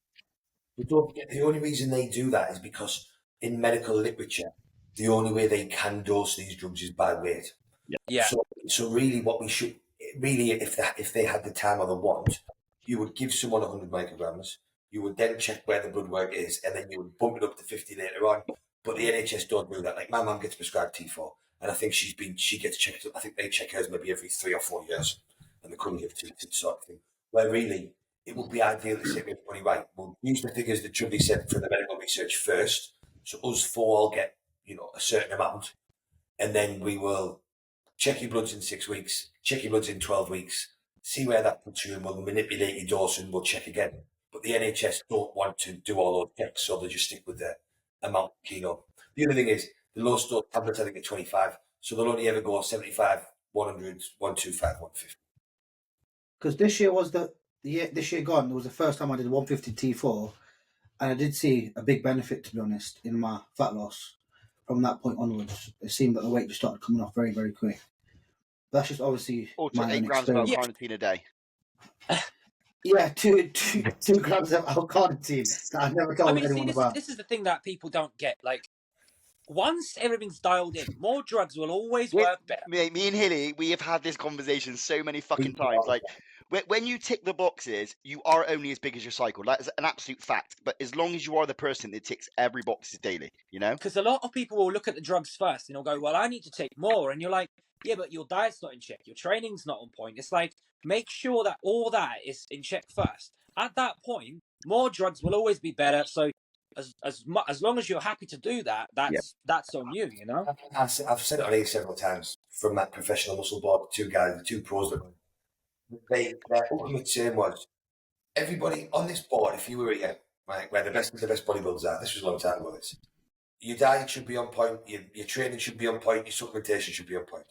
[SPEAKER 2] But don't forget, the only reason they do that is because in medical literature, the only way they can dose these drugs is by weight.
[SPEAKER 1] Yeah.
[SPEAKER 2] So really what we should, if they had the time or the want, you would give someone 100 micrograms, you would then check where the blood work is, and then you would bump it up to 50 later on. But the NHS don't do that. Like my mum gets prescribed T4, and I think she gets checked. I think they check hers maybe every 3 or 4 years, and they couldn't give two sort of thing. Where really, it would be ideal to say to everybody, right, we'll use the figures that Chudley said for the medical research first. So us four all get, a certain amount, and then we will check your bloods in 6 weeks, check your bloods in 12 weeks, see where that puts you, and we'll manipulate your dose and we'll check again. But the NHS don't want to do all those checks, so they just stick with the amount of kilo. The other thing is, the low dose tablets, I think, are 25, so they'll only ever go 75, 100, 125, 150.
[SPEAKER 3] Because this year this year gone, it was the first time I did 150 T4, and I did see a big benefit, to be honest, in my fat loss from that point onwards. It seemed that the weight just started coming off very, very quick. That's just obviously
[SPEAKER 4] my 8 grams of L-carnitine a day.
[SPEAKER 3] Yeah, two grams of L-carnitine. I never told anyone about.
[SPEAKER 1] This is the thing that people don't get. Like, once everything's dialed in, more drugs will always work better.
[SPEAKER 4] Me and Hilly, we have had this conversation so many fucking times. Like, when you tick the boxes, you are only as big as your cycle. That's an absolute fact. But as long as you are the person that ticks every box daily,
[SPEAKER 1] Because a lot of people will look at the drugs first and they'll go, well, I need to take more. And you're like, yeah, but your diet's not in check. Your training's not on point. It's like, make sure that all that is in check first. At that point, more drugs will always be better. So as long as you're happy to do that, that's on you,
[SPEAKER 2] I've said it on here several times from that professional muscle board, the two pros that their ultimate saying was, everybody on this board, if you were here, right, where the best of the best bodybuilders are, this was a long time ago, your diet should be on point, your training should be on point, your supplementation should be on point.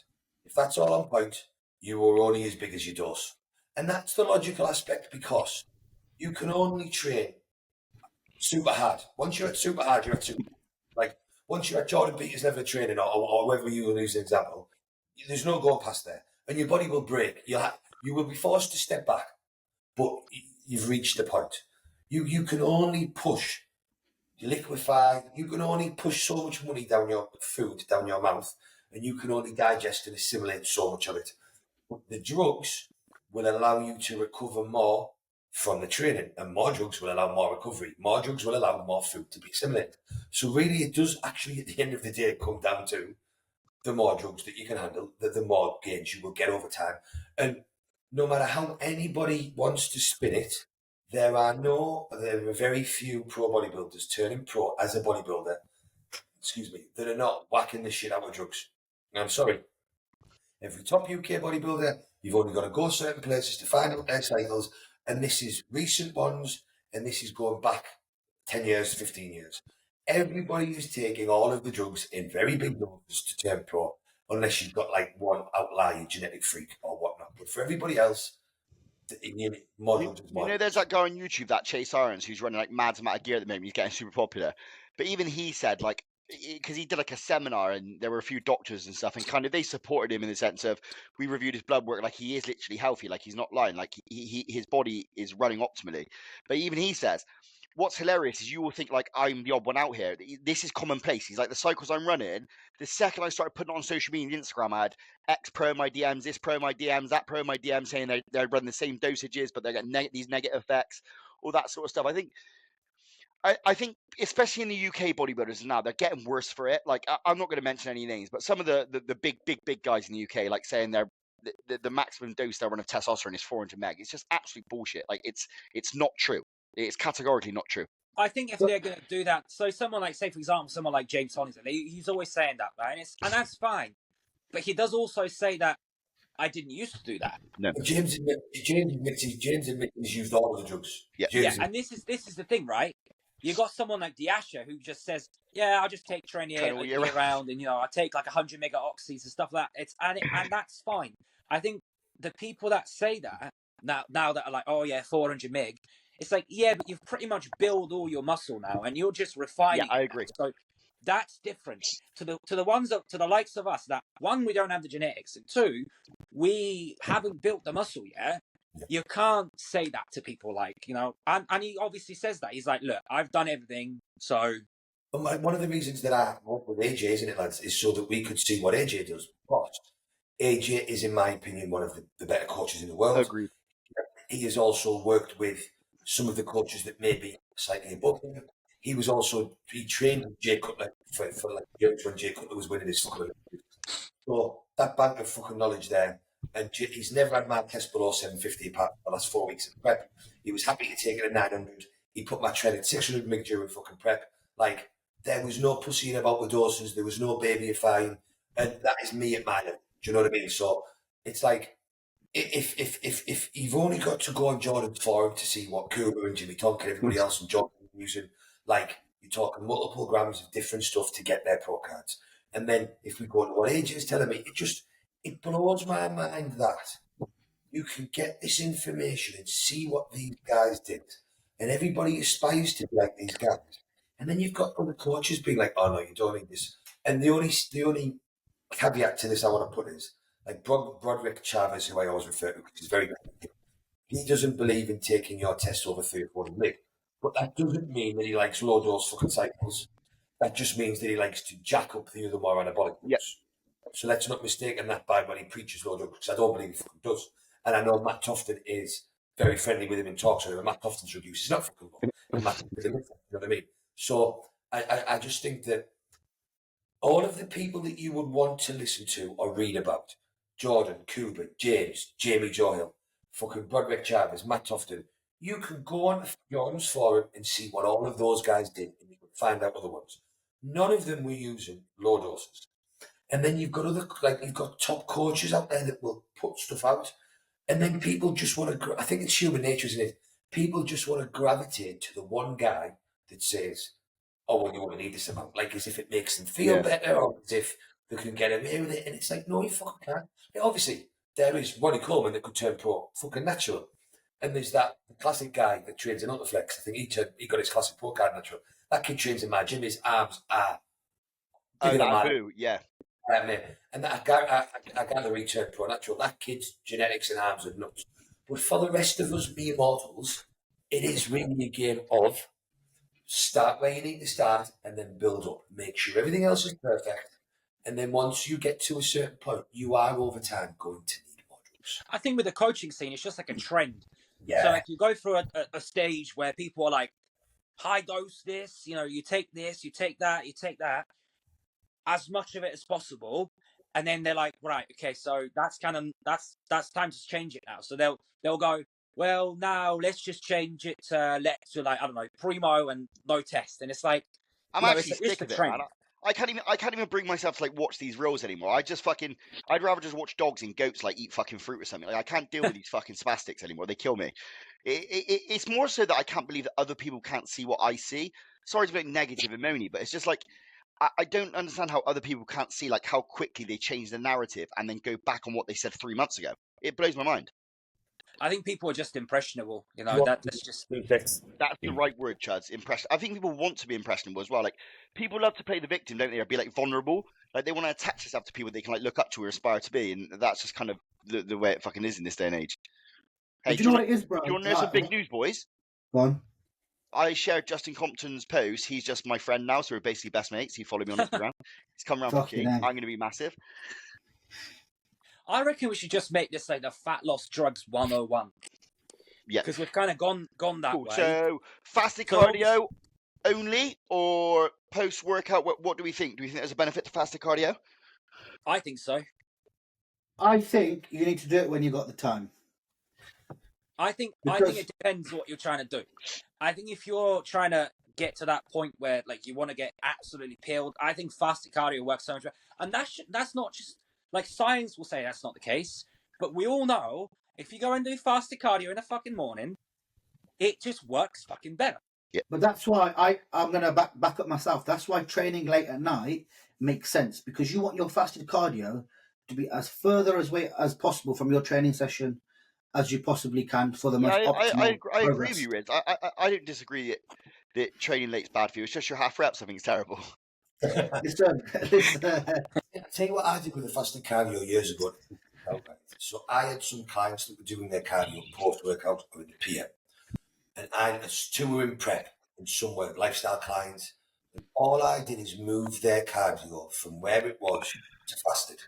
[SPEAKER 2] If that's all on point, you are only as big as your dose. And that's the logical aspect, because you can only train super hard. Once you're at super hard, you're at super hard. Like, once you're at Jordan Peterson level of training, or whether you will use an example, there's no going past there, and your body will break. You will be forced to step back, but you've reached the point. You can only push, liquefy. You can only push so much money down your food, down your mouth, and you can only digest and assimilate so much of it. But the drugs will allow you to recover more from the training, and more drugs will allow more recovery. More drugs will allow more food to be assimilated. So really, it does actually, at the end of the day, come down to the more drugs that you can handle, the more gains you will get over time. And no matter how anybody wants to spin it, there are very few pro bodybuilders turning pro as a bodybuilder, that are not whacking the shit out of drugs. I'm sorry. Every top UK bodybuilder, you've only got to go certain places to find out their cycles, and this is recent ones, and this is going back 10 years, 15 years. Everybody is taking all of the drugs in very big numbers to turn pro, unless you've got like one outlier genetic freak or whatnot. But for everybody else, more drugs is more.
[SPEAKER 4] You know, there's that guy on YouTube, that Chase Irons, who's running like mad amount of gear at the moment. He's getting super popular. But even he said, like, because he did like a seminar and there were a few doctors and stuff, and kind of they supported him in the sense of, we reviewed his blood work, like he is literally healthy, like he's not lying, like his body is running optimally. But even he says, what's hilarious is you will think like I'm the odd one out here. This is commonplace. He's like, the cycles I'm running, the second I started putting on social media and Instagram, I had X pro in my DMs, this pro in my DMs, that pro in my DMs, saying they're running the same dosages, but they're getting these negative effects, all that sort of stuff. I think, especially in the UK bodybuilders now, they're getting worse for it. Like, I'm not going to mention any names, but some of the big guys in the UK, like saying the maximum dose they're on of testosterone is 400 meg. It's just absolute bullshit. Like, it's not true. It's categorically not true.
[SPEAKER 1] I think if they're going to do that, so someone like, say, for example, someone like James Hollingsworth, he's always saying that, right? And that's fine. But he does also say that I didn't used to do that.
[SPEAKER 4] No.
[SPEAKER 2] James admits he's used all of the drugs.
[SPEAKER 1] Yeah, and this is the thing, right? You got someone like Diasha who just says, "Yeah, I'll just take Trenier year round, and I take like 100 mega oxys and stuff like that." And that's fine. I think the people that say that now that are like, "Oh yeah, 400 meg," it's like, yeah, but you've pretty much built all your muscle now, and you're just refining.
[SPEAKER 4] Yeah, I agree.
[SPEAKER 1] So that's different to the ones to the likes of us. That one, we don't have the genetics, and two, we haven't built the muscle yet. You can't say that to people, like, and he obviously says that. He's like, look, I've done everything, so...
[SPEAKER 2] One of the reasons that I work with AJ, isn't it, lads, is so that we could see what AJ does. But AJ is, in my opinion, one of the better coaches in the world.
[SPEAKER 4] Agreed.
[SPEAKER 2] He has also worked with some of the coaches that may be slightly above him. He trained with Jay Cutler for like years when Jay Cutler was winning his fucking Olympics. So that bank of fucking knowledge there. And he's never had my test below 750 apart for the last 4 weeks of prep. He was happy to take it at 900. He put my tread at 600 mg during fucking prep. Like, there was no pussying about the doses. There was no babyifying. And that is me at my level. Do you know what I mean? So it's like, if you've only got to go on Jordan's forum to see what Kuba and Jimmy Tonk and everybody else and Jordan are using, like, you're talking multiple grams of different stuff to get their pro cards. And then if we go to what AJ is telling me, it blows my mind that you can get this information and see what these guys did. And everybody aspires to be like these guys. And then you've got other coaches being like, oh no, you don't need this. And the only caveat to this I want to put is, like Broderick Chavez, who I always refer to, because he's very good. He doesn't believe in taking your test over 3 or 4 mg. But that doesn't mean that he likes low dose fucking cycles. That just means that he likes to jack up the other more anabolic dose.
[SPEAKER 4] Yep. So
[SPEAKER 2] let's not mistake that by when he preaches low drugs, because I don't believe he fucking does. And I know Matt Tofton is very friendly with him and talks to him, and Matt Tofton's drug use is not fucking low. And Matt, you know what I mean? So I just think that all of the people that you would want to listen to or read about, Jordan, Kuba, James, Jamie Johill, fucking Broderick Chavez, Matt Tofton, you can go on Jordan's forum and see what all of those guys did, and you can find out other ones. None of them were using low doses. And then you've got top coaches out there that will put stuff out. And then people just want to, I think it's human nature, isn't it? People just want to gravitate to the one guy that says, oh, well, you only need this amount. Like, as if it makes them feel better, or as if they can get away with it. And it's like, no, you fucking can't. Yeah, obviously, there is Ronnie Coleman that could turn pro, fucking natural. And there's the classic guy that trains in Ultraflex. I think he got his classic pro card natural. That kid trains in my gym. His arms are
[SPEAKER 4] Oh,
[SPEAKER 2] Give it a
[SPEAKER 4] that
[SPEAKER 2] man.
[SPEAKER 4] boo, yeah.
[SPEAKER 2] And I got the return pro natural. That kid's genetics and arms are nuts. But for the rest of us mere mortals, it is really a game of start where you need to start and then build up. Make sure everything else is perfect. And then once you get to a certain point, you are over time going to need more drugs.
[SPEAKER 1] I think with the coaching scene, it's just like a trend.
[SPEAKER 2] Yeah.
[SPEAKER 1] So like you go through a stage where people are like, high dose this, you take this, you take that, as much of it as possible, and then they're like, right, okay, so that's that's time to change it now. So they'll go, well, now let's just change it to like, I don't know, primo and no test, and it's like,
[SPEAKER 4] I'm actually sick of it,
[SPEAKER 1] trend.
[SPEAKER 4] man. I can't even bring myself to like watch these reels anymore. I'd rather just watch dogs and goats like eat fucking fruit or something. Like I can't deal with these fucking spastics anymore. They kill me. It's more so that I can't believe that other people can't see what I see. Sorry to be negative and moany, but it's just like I don't understand how other people can't see like how quickly they change the narrative and then go back on what they said 3 months ago. It blows my mind.
[SPEAKER 1] I think people are just impressionable, that's just...
[SPEAKER 4] That's the right word, Chuds. I think people want to be impressionable as well. Like, people love to play the victim, don't they? Or be, like, vulnerable. Like, they want to attach themselves to people they can, like, look up to or aspire to be. And that's just kind of the way it fucking is in this day and age. Hey,
[SPEAKER 3] do you know what it is, bro?
[SPEAKER 4] Do you want to know some big news, boys?
[SPEAKER 3] Go on.
[SPEAKER 4] I shared Justin Compton's post. He's just my friend now, so we're basically best mates. He followed me on Instagram. He's come around for tea. I'm going to be massive.
[SPEAKER 1] I reckon we should just make this like the fat loss drugs 101.
[SPEAKER 4] Yeah,
[SPEAKER 1] because we've kind of gone that way.
[SPEAKER 4] So fasted cardio only or post workout? What do we think? Do we think there's a benefit to fasted cardio?
[SPEAKER 1] I think so.
[SPEAKER 3] I think you need to do it when you got the time.
[SPEAKER 1] I think it depends what you're trying to do. I think if you're trying to get to that point where like you want to get absolutely peeled, I think fasted cardio works so much better. And that's not just like science will say that's not the case, but we all know if you go and do fasted cardio in the fucking morning, it just works fucking better.
[SPEAKER 3] Yeah. But that's why I'm going to back up myself. That's why training late at night makes sense, because you want your fasted cardio to be as further away as possible from your training session as you possibly can for the most optimal
[SPEAKER 4] I agree with you, Riz. I don't disagree that training late's bad for you. It's just your half reps I think it's terrible.
[SPEAKER 3] Listen.
[SPEAKER 2] I'll tell you what I did with the fasted cardio years ago. So I had some clients that were doing their cardio post-workout or in the PM. And two were in prep and some were lifestyle clients. And all I did is move their cardio from where it was to fasted.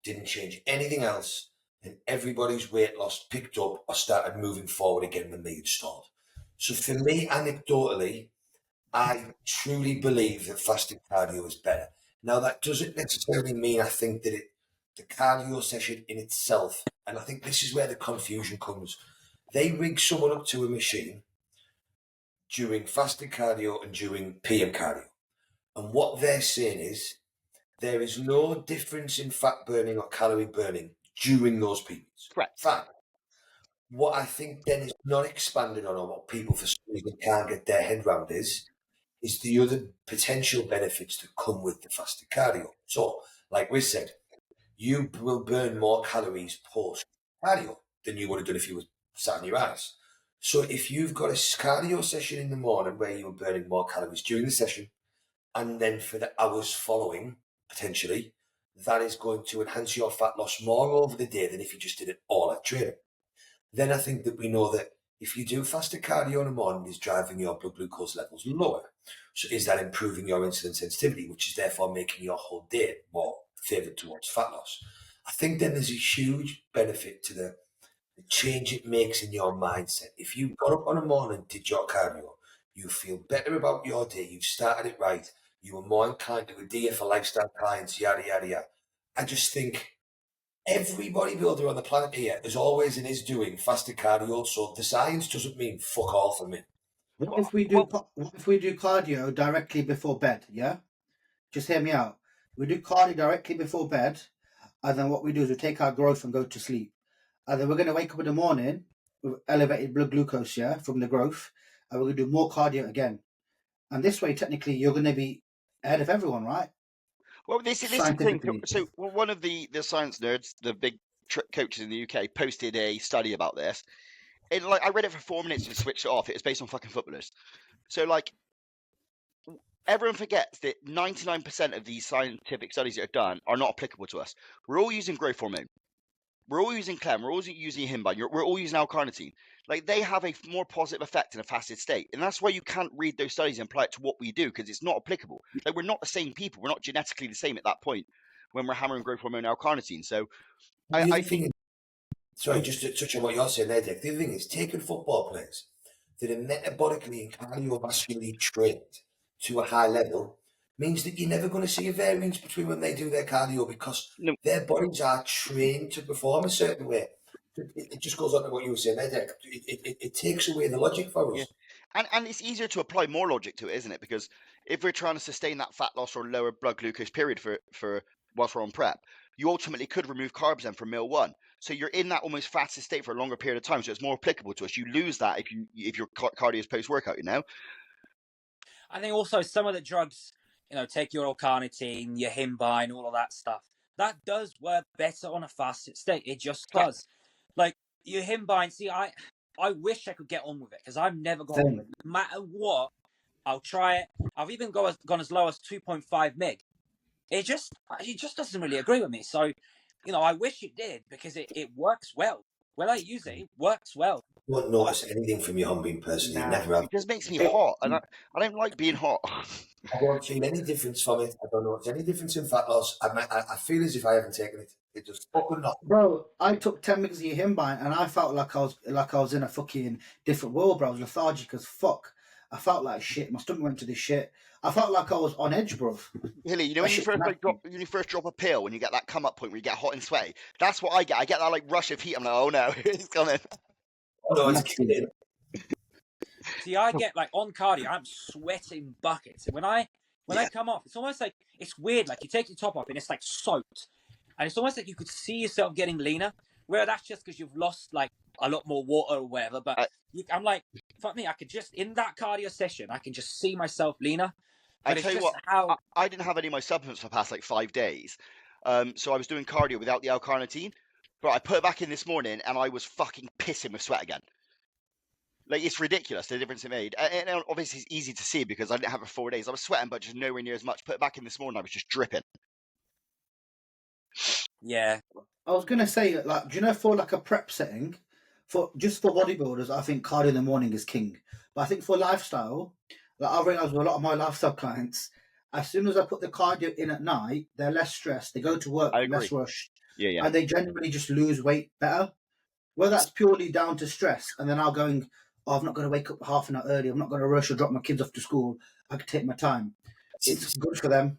[SPEAKER 2] Didn't change anything else. And everybody's weight loss picked up or started moving forward again when they had stalled. So for me, anecdotally, I truly believe that fasted cardio is better. Now, that doesn't necessarily mean I think that the cardio session in itself, and I think this is where the confusion comes. They rig someone up to a machine during fasted cardio and during PM cardio. And what they're saying is there is no difference in fat burning or calorie burning during those periods.
[SPEAKER 4] Correct.
[SPEAKER 2] Fact. What I think then is not expanded on, or what people for some reason can't get their head around is the other potential benefits that come with the fasted cardio. So, like we said, you will burn more calories post cardio than you would have done if you were sat on your ass. So if you've got a cardio session in the morning where you're burning more calories during the session, and then for the hours following, potentially, that is going to enhance your fat loss more over the day than if you just did it all at training. Then I think that we know that if you do fasted cardio in the morning, it's driving your blood glucose levels lower. So is that improving your insulin sensitivity, which is therefore making your whole day more favoured towards fat loss? I think then there's a huge benefit to the change it makes in your mindset. If you got up on a morning, did your cardio, you feel better about your day, you've started it right, you were more inclined to adhere for lifestyle clients, yada, yada, yada. I just think every bodybuilder on the planet here is always and is doing fasted cardio, so the science doesn't mean fuck all for me.
[SPEAKER 3] What if we do cardio directly before bed, yeah? Just hear me out. We do cardio directly before bed, and then what we do is we take our growth and go to sleep. And then we're going to wake up in the morning with elevated blood glucose, yeah, from the growth, and we're going to do more cardio again. And this way, technically, you're going to be ahead of everyone, right?
[SPEAKER 4] Well, this is the thing. So one of the science nerds, the big coaches in the UK, posted a study about this. And like I read it for 4 minutes and switched it off. It was based on fucking footballers. So like everyone forgets that 99% of these scientific studies that are done are not applicable to us. We're all using growth hormone. We're all using Clen. We're all using Yohimbine. We're all using L-carnitine. Like, they have a more positive effect in a fasted state. And that's why you can't read those studies and apply it to what we do, because it's not applicable. Like, we're not the same people. We're not genetically the same at that point when we're hammering growth hormone and L-carnitine. So I think...
[SPEAKER 2] Sorry, just to touch on what you're saying there, Dick. The other thing is, taking football players that are metabolically and cardiovascularly trained to a high level means that you're never going to see a variance between when they do their cardio, because their bodies are trained to perform a certain way. It just goes on to what you were saying there, Dick. It takes away the logic for us.
[SPEAKER 4] Yeah. And it's easier to apply more logic to it, isn't it? Because if we're trying to sustain that fat loss or lower blood glucose period for whilst we're on prep, you ultimately could remove carbs then from meal one. So you're in that almost fasted state for a longer period of time. So it's more applicable to us. You lose that if your cardio is post-workout, you know?
[SPEAKER 1] I think also some of the drugs, take your L-carnitine, your Yohimbine, all of that stuff. That does work better on a fasted state. It just does. Like your Yohimbine, see, I wish I could get on with it, because I've never gone on with it. No matter what, I'll try it. I've even gone as low as 2.5 meg. It just doesn't really agree with me. So, I wish it did, because it works well. When I use it, it works well.
[SPEAKER 2] I won't notice anything from Yohimbine personally. Never have.
[SPEAKER 4] It just makes me hot, and I don't like being hot.
[SPEAKER 2] I don't feel any difference from it. I don't notice any difference in fat loss. I feel as if I haven't taken it. It just fucking not.
[SPEAKER 3] Bro, I took 10 mgs of Yohimbine and I felt like I was in a fucking different world, bro. I was lethargic as fuck. I felt like shit. My stomach went to this shit. I felt like I was on edge, bro.
[SPEAKER 4] Hilly, when you first drop a pill, when you get that come up point where you get hot and sweaty, that's what I get. I get that rush of heat. I'm like, oh no, it's coming.
[SPEAKER 2] Oh no, it's killing.
[SPEAKER 1] See, I get on cardio, I'm sweating buckets. And when I come off, it's almost like, it's weird. Like, you take your top off and it's soaked, and it's almost like you could see yourself getting leaner. Where that's just because you've lost a lot more water or whatever. But I'm like, fuck me, I could just, in that cardio session, I can just see myself leaner. But
[SPEAKER 4] I tell you what, I didn't have any of my supplements for the past 5 days. So I was doing cardio without the L-carnitine. But I put it back in this morning and I was fucking pissing with sweat again. It's ridiculous, the difference it made. And obviously it's easy to see because I didn't have it for 4 days. I was sweating, but just nowhere near as much. Put it back in this morning, I was just dripping.
[SPEAKER 1] Yeah.
[SPEAKER 3] I was going to say, do you know, for a prep setting, for bodybuilders, I think cardio in the morning is king. But I think for lifestyle, I've realised with a lot of my lifestyle clients, as soon as I put the cardio in at night, they're less stressed. They go to work less rushed.
[SPEAKER 4] Yeah.
[SPEAKER 3] And they generally just lose weight better. Whether that's purely down to stress, and then now going, I'm not going to wake up half an hour early. I'm not going to rush or drop my kids off to school. I can take my time. It's good for them.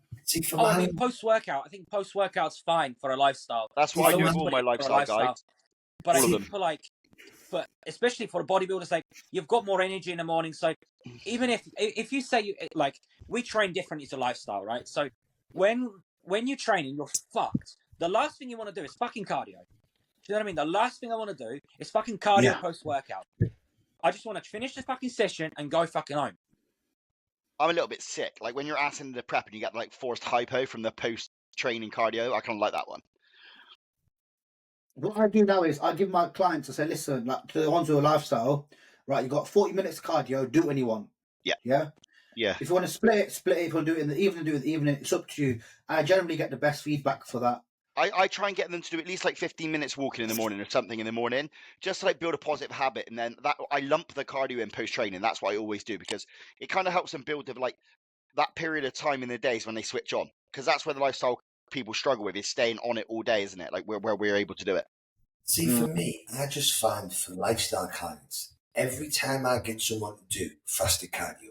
[SPEAKER 1] Post-workout. I think post-workout's fine for a lifestyle.
[SPEAKER 4] That's what I do with all my lifestyle guides.
[SPEAKER 1] But I think for especially for bodybuilders, you've got more energy in the morning. So even if you say we train differently to lifestyle, right? So when you're training, you're fucked. The last thing you want to do is fucking cardio. Do you know what I mean? The last thing I want to do is fucking cardio post-workout. I just want to finish the fucking session and go fucking home.
[SPEAKER 4] I'm a little bit sick. When you're asking the prep and you get forced hypo from the post-training cardio, I kind of like that one.
[SPEAKER 3] What I do now is I give my clients, I say, listen, to the ones who are lifestyle, right, you got 40 minutes cardio, do it when you want.
[SPEAKER 4] Yeah.
[SPEAKER 3] Yeah?
[SPEAKER 4] Yeah.
[SPEAKER 3] If you want to split it. If you want to do it in the evening, do it in the evening. It's up to you. I generally get the best feedback for that.
[SPEAKER 4] I try and get them to do at least 15 minutes walking in the morning or something in the morning, just to build a positive habit. And then I lump the cardio in post training. That's what I always do, because it kind of helps them build that period of time in the days when they switch on. Because that's where the lifestyle people struggle with, is staying on it all day, isn't it? Where we're able to do it.
[SPEAKER 2] See, for me, I just find for lifestyle clients, every time I get someone to do fasted cardio,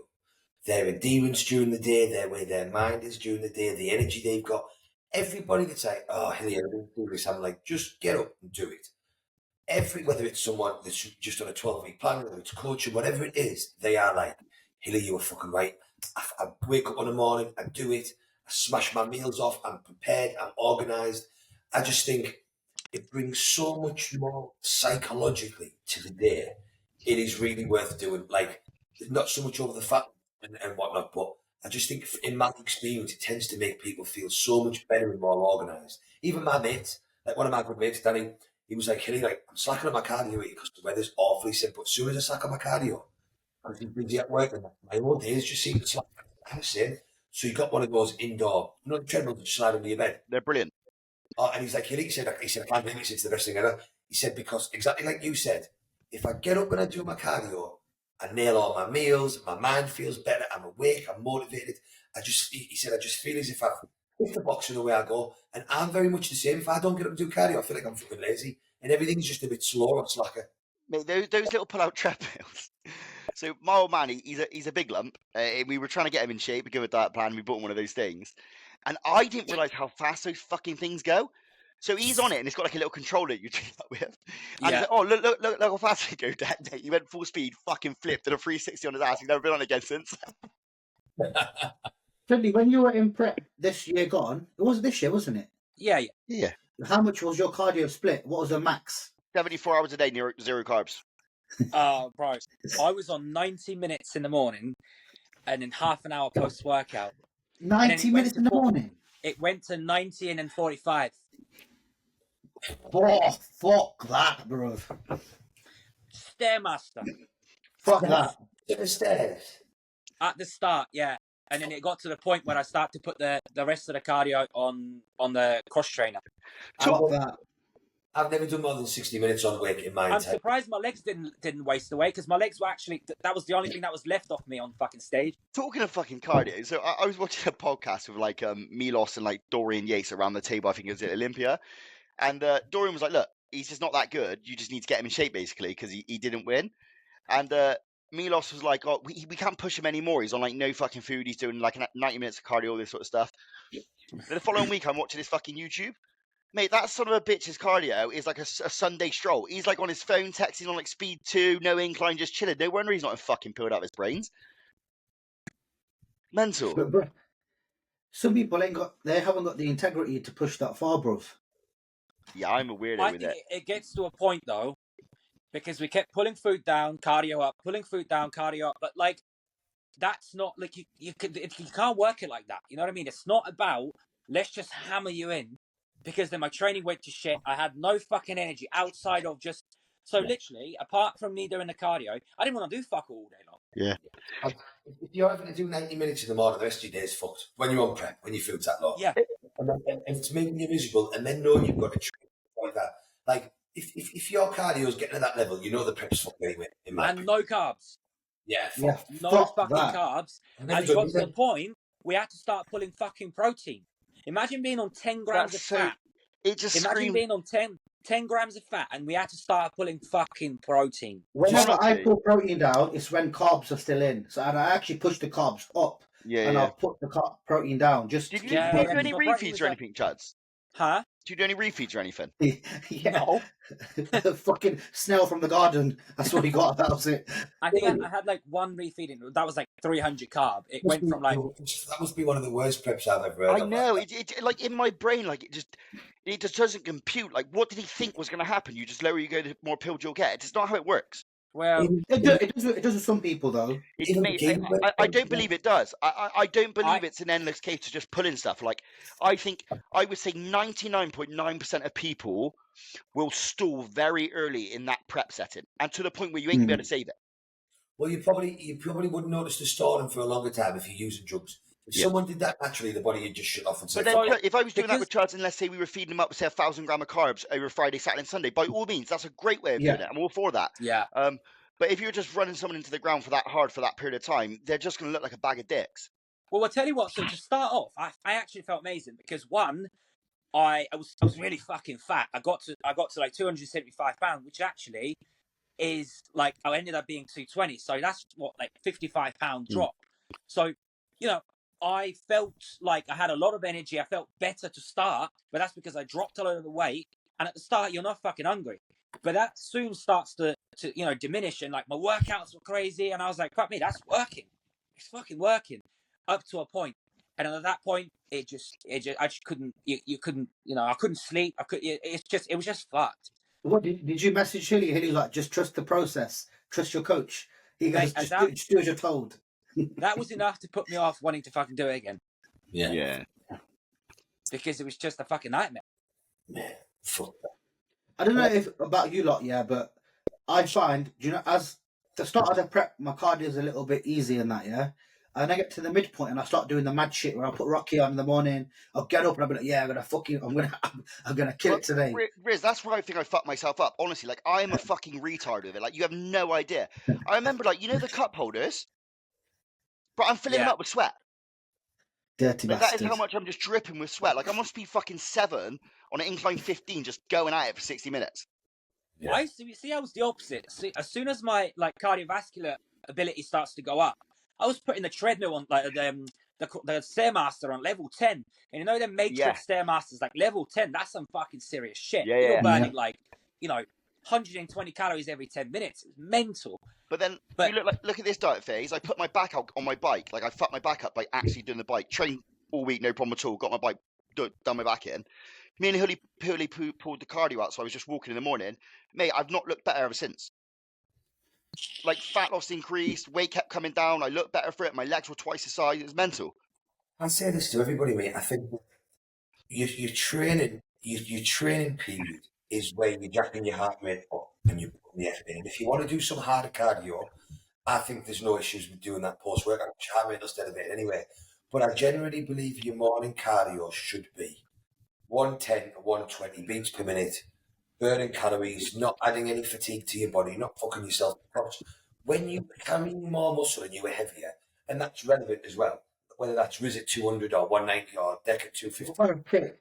[SPEAKER 2] their endurance during the day, their way their mind is during the day, the energy they've got, everybody that's like, oh, hell yeah, I didn't do this. I'm like, just get up and do it. Whether it's someone that's just on a 12-week plan, whether it's coaching, whatever it is, they are like, Hilly, you were fucking right. I wake up in the morning, I do it, I smash my meals off, I'm prepared, I'm organised. I just think it brings so much more psychologically to the day. It is really worth doing. Not so much over the fat and whatnot, but I just think, in my experience, it tends to make people feel so much better and more organised. Even my mates, one of my good mates, Danny, he was like, Hilly, I'm slacking on my cardio because the weather's awfully simple. As soon as I slack on my cardio, I'm busy at work, and my whole days just seem to slack. I'm saying, So he got one of those indoor, the treadmills that slide under your bed.
[SPEAKER 4] They're brilliant.
[SPEAKER 2] Oh, and he's like, he said, I can't believe it's the best thing ever. He said, because exactly like you said, if I get up and I do my cardio, I nail all my meals, my mind feels better, I'm awake, I'm motivated. He said, I just feel as if I've hit the box in the way I go. And I'm very much the same. If I don't get up and do cardio, I feel like I'm fucking lazy. And everything's just a bit slower and slacker.
[SPEAKER 4] Mate, those little pull-out treadmills. So my old man, he's a big lump. We were trying to get him in shape, we give a diet plan, we bought him one of those things. And I didn't realise how fast those fucking things go. So he's on it, and it's got like a little controller you do that with. And he's like, oh, look how fast he go, Dad. He went full speed, fucking flipped, did a 360 on his ass. He's never been on it again since.
[SPEAKER 3] Finley, when you were in prep this year gone, it was this year, wasn't it?
[SPEAKER 1] Yeah.
[SPEAKER 3] How much was your cardio split? What was the max?
[SPEAKER 4] 74 hours a day, zero carbs.
[SPEAKER 1] Bro, I was on 90 minutes in the morning and then half an hour post-workout.
[SPEAKER 3] 90 minutes in the morning?
[SPEAKER 1] It went to 90 and then 45.
[SPEAKER 3] Oh, fuck that, bro.
[SPEAKER 1] Stairmaster.
[SPEAKER 3] Fuck that.
[SPEAKER 2] At the stairs.
[SPEAKER 1] At the start, yeah. And then it got to the point where I started to put the rest of the cardio on the cross trainer.
[SPEAKER 3] Fuck that.
[SPEAKER 2] I've never done more than 60 minutes on weight in my
[SPEAKER 1] I'm
[SPEAKER 2] entire.
[SPEAKER 1] surprised my legs didn't waste away, because my legs were actually, that was the only thing that was left off me on fucking stage.
[SPEAKER 4] Talking of fucking cardio, so I was watching a podcast with like Milos and like Dorian Yates around the table. I think it was at Olympia, and Dorian was like, "Look, he's just not that good. You just need to get him in shape, basically, because he didn't win." And Milos was like, "Oh, we can't push him anymore. He's on like no fucking food. He's doing like 90 minutes of cardio, all this sort of stuff." Then the following week, I'm watching his fucking YouTube. Mate, that son of a bitch's cardio is like a Sunday stroll. He's like on his phone, texting on like speed 2, no incline, just chilling. No wonder he's not fucking peeled out his brains. Mental.
[SPEAKER 3] But, bro, some people they haven't got the integrity to push that far, bro.
[SPEAKER 4] Yeah, I'm a weirdo
[SPEAKER 1] I
[SPEAKER 4] with
[SPEAKER 1] think
[SPEAKER 4] it.
[SPEAKER 1] it gets to a point though, because we kept pulling food down, cardio up, pulling food down, cardio up. But like, that's not like you can't work it like that. You know what I mean? It's not about let's just hammer you in, because then my training went to shit. I had no fucking energy outside of just literally, apart from me doing the cardio, I didn't want to do fuck all day long.
[SPEAKER 4] Yeah.
[SPEAKER 2] If you're having to do 90 minutes in the morning, the rest of your day is fucked. When you're on prep, when your food's that low.
[SPEAKER 1] Yeah.
[SPEAKER 2] And it's making you miserable, and then knowing you've got to train like that. Like, if your cardio's getting to that level, you know the prep's fucked anyway.
[SPEAKER 1] And no carbs.
[SPEAKER 2] Yeah,
[SPEAKER 1] No fucking
[SPEAKER 3] that.
[SPEAKER 1] carbs. And it got to the point we had to start pulling fucking protein. Imagine being on 10 grams of fat.
[SPEAKER 4] It just
[SPEAKER 1] Imagine being on 10 grams of fat, and we had to start pulling fucking protein.
[SPEAKER 3] Whenever I pull protein down, it's when carbs are still in. So I actually push the carbs up, I'll put the protein down. Just
[SPEAKER 4] Did you do any refeeds or anything, Chuds?
[SPEAKER 1] Huh?
[SPEAKER 4] Do you do any refeeds or anything?
[SPEAKER 3] yeah.
[SPEAKER 1] No.
[SPEAKER 3] The fucking snail from the garden. That's what he got. That was it.
[SPEAKER 1] I think I had like one refeeding. That was like 300 carb. It went from like...
[SPEAKER 2] That must be one of the worst preps I've ever heard.
[SPEAKER 4] I know. It like in my brain, like it just doesn't compute. Like, what did he think was going to happen? You just lower you go, the more pills you'll get. It's not how it works.
[SPEAKER 1] Well,
[SPEAKER 3] it does with some people though.
[SPEAKER 4] I don't believe it does. I don't believe it's an endless case of just pulling stuff. Like, I would say 99.9% of people will stall very early in that prep setting, and to the point where you ain't gonna be able to save it.
[SPEAKER 2] Well, you probably wouldn't notice the stalling for a longer time if you're using drugs. If someone did that naturally, the body would just shut off and say.
[SPEAKER 4] But then, if I was doing that with Charles, and let's say we were feeding them up, say 1,000 grams of carbs over Friday, Saturday, and Sunday, by all means, that's a great way of doing it. I'm all for that.
[SPEAKER 1] Yeah.
[SPEAKER 4] But if you're just running someone into the ground for that hard for that period of time, they're just going to look like a bag of dicks.
[SPEAKER 1] Well, I'll tell you what. So to start off, I actually felt amazing, because one, I was really fucking fat. I got to like 275 pounds, which actually is like, I ended up being 220. So that's what, like 55 pound drop. So, you know, I felt like I had a lot of energy. I felt better to start, but that's because I dropped a lot of the weight. And at the start, you're not fucking hungry. But that soon starts to diminish, and like my workouts were crazy, and I was like, fuck me, that's working. It's fucking working up to a point. And at that point, I just couldn't, you couldn't, I couldn't sleep. It was just fucked.
[SPEAKER 3] What did you message Hilly? Hilly like, just trust the process, trust your coach. He goes, just do as you're told.
[SPEAKER 1] That was enough to put me off wanting to fucking do it again.
[SPEAKER 2] Yeah.
[SPEAKER 1] Because it was just a fucking nightmare.
[SPEAKER 2] Yeah, fuck that.
[SPEAKER 3] I don't know if about you lot, but I find, as the start of the prep, my cardio is a little bit easy in that, And I get to the midpoint and I start doing the mad shit where I put Rocky on in the morning. I'll get up and I'll be like, yeah, I'm gonna kill it today.
[SPEAKER 4] Riz, that's where I think I fucked myself up. Honestly, like I am a fucking retard with it. Like you have no idea. I remember, like, you know the cup holders, but I'm filling them
[SPEAKER 1] Yeah.
[SPEAKER 4] up with sweat.
[SPEAKER 3] Dirty
[SPEAKER 4] Like that is
[SPEAKER 3] bastard.
[SPEAKER 4] how much I'm just dripping with sweat. Like I must be fucking 7 on an incline 15, just going at it for 60 minutes.
[SPEAKER 2] Yeah.
[SPEAKER 1] I see. I was the opposite. See, as soon as my like cardiovascular ability starts to go up, I was putting the treadmill on like the stairmaster on level 10, and you know the matrix stairmasters like level 10. That's some fucking serious shit.
[SPEAKER 4] Yeah,
[SPEAKER 1] You're
[SPEAKER 4] yeah.
[SPEAKER 1] burning like 120 calories every 10 minutes. It's mental.
[SPEAKER 4] But then you look at this diet phase. I put my back out on my bike. Like I fucked my back up by actually doing the bike. Trained all week, no problem at all. Got my bike, done my back in. Me and Hurley pulled the cardio out, so I was just walking in the morning. Mate, I've not looked better ever since. Like fat loss increased, weight kept coming down. I looked better for it. My legs were twice the size. It was mental.
[SPEAKER 2] I say this to everybody, mate. I think your training period is where you're jacking your heart rate up and you're putting the effort in. And if you want to do some harder cardio, I think there's no issues with doing that post workout. Heart rate will stay a bit anyway. But I generally believe your morning cardio should be 110 to 120 beats per minute, burning calories, not adding any fatigue to your body, not fucking yourself. Because when you carry more muscle and you are heavier, and that's relevant as well, whether that's RIS at 200 or 190 or DEC at 250.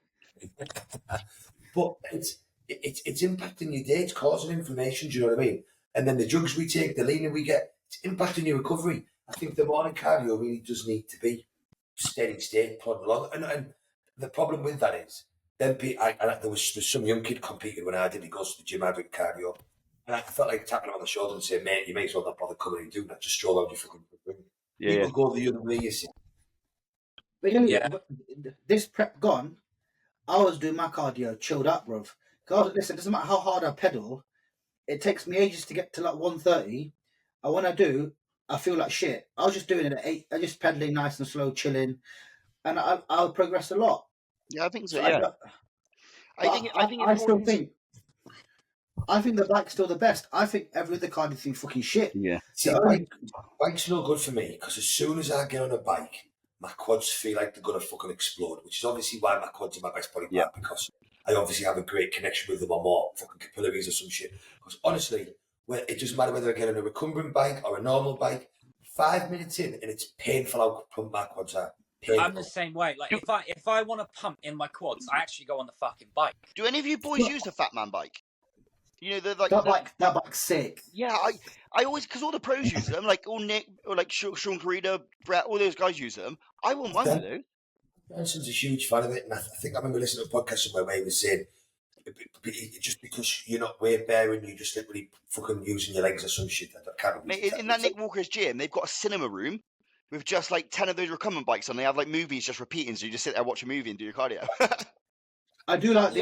[SPEAKER 2] But it's impacting your day, it's causing inflammation, do you know what I mean? And then the drugs we take, the leaner we get, it's impacting your recovery. I think the morning cardio really does need to be steady state, plodding along. And the problem with that is, there was some young kid competing when I did. He goes to the gym, I did cardio, and I felt like tapping him on the shoulder and saying, "Mate, you may as well not bother coming and doing that. Just stroll out your fucking room." People go the other way, you see.
[SPEAKER 3] But this prep gone, I was doing my cardio chilled up, bruv. Because listen, it doesn't matter how hard I pedal, it takes me ages to get to like 130. And when I do, I feel like shit. I was just doing it at 8. I just pedaling nice and slow, chilling, and I'll progress a lot.
[SPEAKER 4] Yeah, I think so. Yeah,
[SPEAKER 3] I think the bike's still the best. I think every other cardio thing fucking shit.
[SPEAKER 4] Yeah.
[SPEAKER 2] See, bike's no good for me because as soon as I get on a bike, my quads feel like they're gonna fucking explode, which is obviously why my quads are my best body part, because I obviously have a great connection with them or more fucking capillaries or some shit. Because honestly, it doesn't matter whether I get on a recumbent bike or a normal bike, 5 minutes in and it's painful how plump my quads are. Painful.
[SPEAKER 1] I'm the same way. Like if I want to pump in my quads, I actually go on the fucking bike.
[SPEAKER 4] Do any of you boys use the Fat Man bike? You know,
[SPEAKER 3] that bike's sick.
[SPEAKER 4] Yeah, I always, because all the pros use them, like all Nick or like Sean Carida, Brett, all those guys use them. I want one of those.
[SPEAKER 2] Benson's a huge fan of it, and I think I remember listening to a podcast somewhere where he was saying, just because you're not weight bearing, you're just literally fucking using your legs or some shit. I can't remember.
[SPEAKER 4] Mate, in that Nick Walker's gym, they've got a cinema room with just like 10 of those recumbent bikes on. They have like movies just repeating, so you just sit there, watch a movie, and do your cardio.
[SPEAKER 3] I do like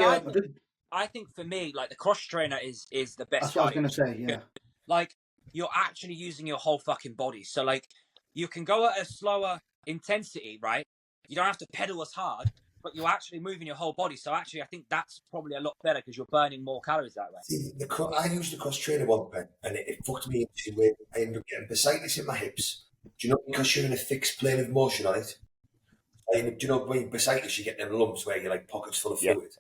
[SPEAKER 1] I think for me, like the cross trainer is the best.
[SPEAKER 3] That's what I was going to say. Yeah,
[SPEAKER 1] like you're actually using your whole fucking body. So like you can go at a slower intensity, right? You don't have to pedal as hard, but you're actually moving your whole body. So actually, I think that's probably a lot better because you're burning more calories that way.
[SPEAKER 2] See, I used the cross trainer one time, and it fucked me into where I ended up getting bursitis in my hips. Do you know, because you're in a fixed plane of motion on it? Do you know when bursitis, you get them lumps where you're like pockets full of fluid?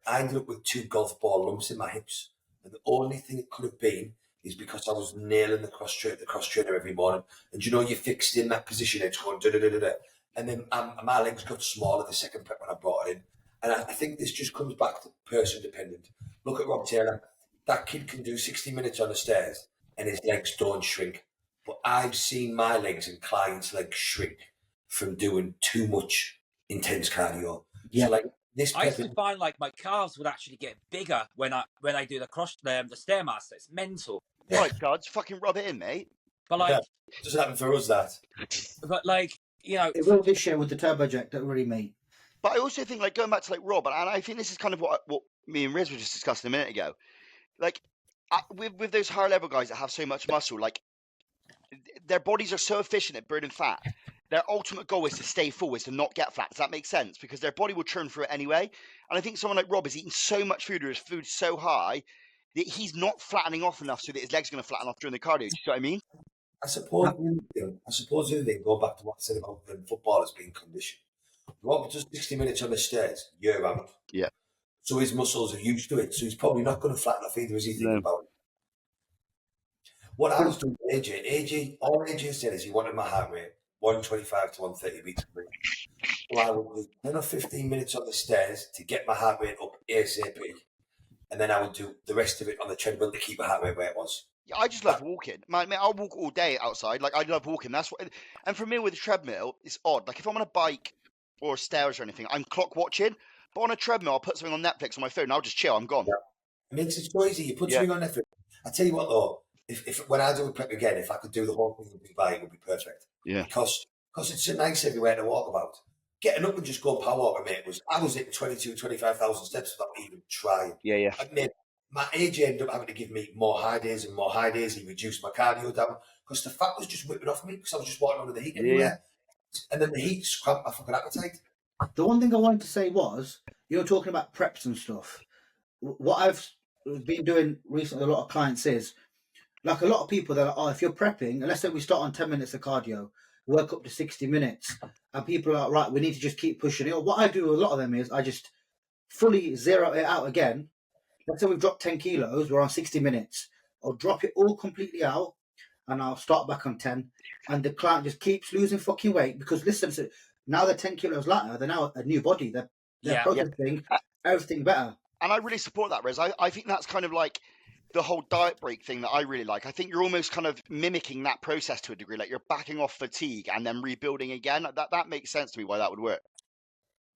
[SPEAKER 2] I ended up with 2 golf ball lumps in my hips, and the only thing it could have been is because I was nailing the cross trainer every morning. And you know, you're fixed in that position, it's going da da da da da. And then my legs got smaller the second prep when I brought it in. And I think this just comes back to person dependent. Look at Rob Taylor. That kid can do 60 minutes on the stairs and his legs don't shrink. But I've seen my legs and clients' legs shrink from doing too much intense cardio.
[SPEAKER 3] Yeah.
[SPEAKER 2] So like
[SPEAKER 1] I used to find like my calves would actually get bigger when I do the stairmaster. It's mental.
[SPEAKER 4] Yeah. Right, God, fucking rub it in, mate.
[SPEAKER 1] But like,
[SPEAKER 2] it doesn't happen for us, that.
[SPEAKER 1] But like, you know,
[SPEAKER 3] it will this year with the turbojet that really made.
[SPEAKER 4] But I also think, like, going back to like Rob, and I think this is kind of what me and Riz were just discussing a minute ago. Like, with those higher level guys that have so much muscle, like their bodies are so efficient at burning fat. Their ultimate goal is to stay full, is to not get fat. Does that make sense? Because their body will churn through it anyway. And I think someone like Rob is eating so much food, or his food's so high that he's not flattening off enough so that his legs are going to flatten off during the cardio. Do you see what I mean?
[SPEAKER 2] I suppose the other thing, going back to what I said about the footballers being conditioned. Rob does 60 minutes on the stairs year round.
[SPEAKER 4] Yeah.
[SPEAKER 2] So his muscles are used to it. So he's probably not going to flatten off either, is he thinking about it? What I was doing with all AJ said is he wanted my heart rate 125 to 130 beats per minute. So I would do 10 or 15 minutes on the stairs to get my heart rate up ASAP. And then I would do the rest of it on the treadmill to keep my heart rate where it was.
[SPEAKER 4] Yeah, I just love walking. Man, I'll walk all day outside. Like, I love walking. That's what. And for me, with a treadmill, it's odd. Like, if I'm on a bike or stairs or anything, I'm clock watching. But on a treadmill, I'll put something on Netflix on my phone. And I'll just chill. I'm gone.
[SPEAKER 2] Yeah. It makes it so easy. You put something on Netflix. I tell you what, though, if when I do a prep again, if I could do the whole thing in Dubai, it would be perfect.
[SPEAKER 4] Yeah.
[SPEAKER 2] Because it's so nice everywhere to walk about. Getting up and just going power walking, mate, I was hitting 25,000 steps without even trying.
[SPEAKER 4] Yeah.
[SPEAKER 2] My AJ ended up having to give me more high days and more high days. He reduced my cardio down because the fat was just whipping off me because I was just walking under the heat everywhere. And then the heat cramped my fucking appetite.
[SPEAKER 3] The one thing I wanted to say was, you were talking about preps and stuff. What I've been doing recently, a lot of clients is, like a lot of people, they're like, oh, if you're prepping, let's say we start on 10 minutes of cardio, work up to 60 minutes, and people are like, right, we need to just keep pushing it. Or what I do with a lot of them is I just fully zero it out again. Let's say we've dropped 10 kilos, we're on 60 minutes. I'll drop it all completely out and I'll start back on 10. And the client just keeps losing fucking weight because, listen, so now they're 10 kilos lighter, they're now a new body, they're processing everything better.
[SPEAKER 4] And I really support that, Rez. I think that's kind of like the whole diet break thing that I really like. I think you're almost kind of mimicking that process to a degree. Like you're backing off fatigue and then rebuilding again. That makes sense to me why that would work.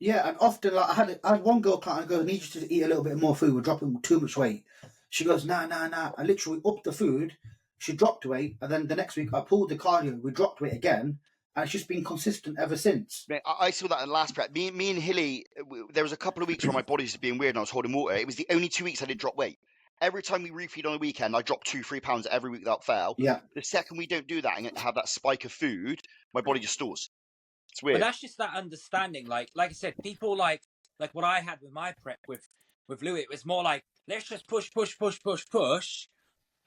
[SPEAKER 3] Yeah, and often, like I had one girl client go, I need you to eat a little bit more food. We're dropping too much weight. She goes, nah. I literally upped the food. She dropped weight, and then the next week I pulled the cardio. We dropped weight again, and it's just been consistent ever since.
[SPEAKER 4] I saw that in the last prep. Me and Hilly, there was a couple of weeks where my body was being weird and I was holding water. It was the only 2 weeks I did drop weight. Every time we refeed on a weekend, I drop 2-3 pounds every week without fail.
[SPEAKER 3] Yeah.
[SPEAKER 4] The second we don't do that and have that spike of food, my body just stores. It's weird.
[SPEAKER 1] But that's just that understanding. Like I said, people like what I had with my prep with Louis, it was more like, let's just push.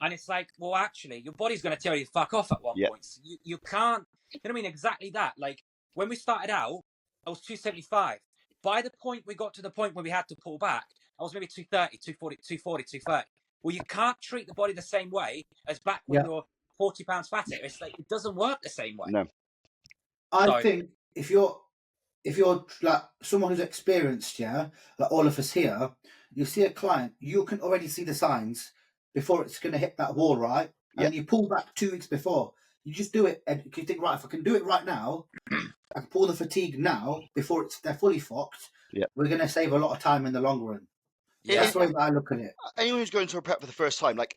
[SPEAKER 1] And it's like, well, actually, your body's going to tell you to fuck off at one point. So you can't, you know what I mean? Exactly that. Like when we started out, I was 275. By the point we got to the point where we had to pull back, I was maybe 230, 230. Well, you can't treat the body the same way as back when you're 40 pounds fatter. It's like, it doesn't work the same way.
[SPEAKER 4] No.
[SPEAKER 3] I think if you're like someone who's experienced, like all of us here, you see a client, you can already see the signs before it's going to hit that wall, right? And you pull back 2 weeks before. You just do it, and you think, right, if I can do it right now, I can pull the fatigue now before they're fully fucked. We're going to save a lot of time in the long run. That's the way that I look at it.
[SPEAKER 4] Anyone who's going to a prep for the first time, like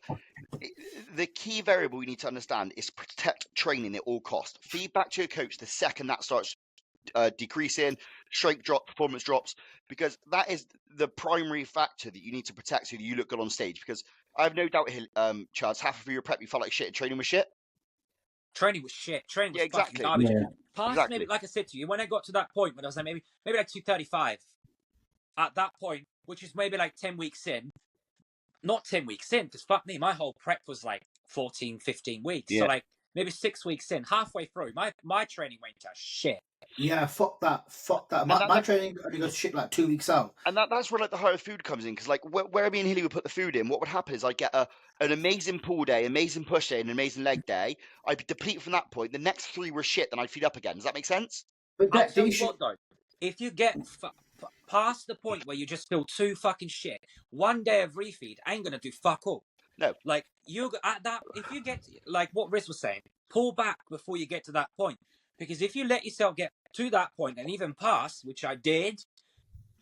[SPEAKER 4] the key variable we need to understand is protect training at all costs. Feedback to your coach the second that starts decreasing, strength drop, performance drops, because that is the primary factor that you need to protect so that you look good on stage. Because I have no doubt, Charles, half of your prep you felt like shit and training was shit.
[SPEAKER 1] Training was shit. Training was
[SPEAKER 4] exactly.
[SPEAKER 1] fucking garbage. Maybe, like I said to you, when I got to that point when I was like maybe like 235, at that point, which is maybe like 10 weeks in, not 10 weeks in, because fuck me, my whole prep was like 14, 15 weeks. So like maybe 6 weeks in, halfway through, my training went to shit.
[SPEAKER 3] Yeah, fuck that. My training only goes shit like 2 weeks out.
[SPEAKER 4] And that's where like the higher food comes in, because like where me and Hilly would put the food in, what would happen is I get an amazing pull day, amazing push day, and an amazing leg day. I'd deplete from that point. The next 3 were shit, then I'd feed up again. Does that make sense?
[SPEAKER 3] But
[SPEAKER 1] I'll tell you what though, if you get past the point where you just feel too fucking shit, 1 day of refeed ain't gonna do fuck all.
[SPEAKER 4] No.
[SPEAKER 1] Like you at that, if you get like what Riz was saying, pull back before you get to that point. Because if you let yourself get to that point and even past, which I did,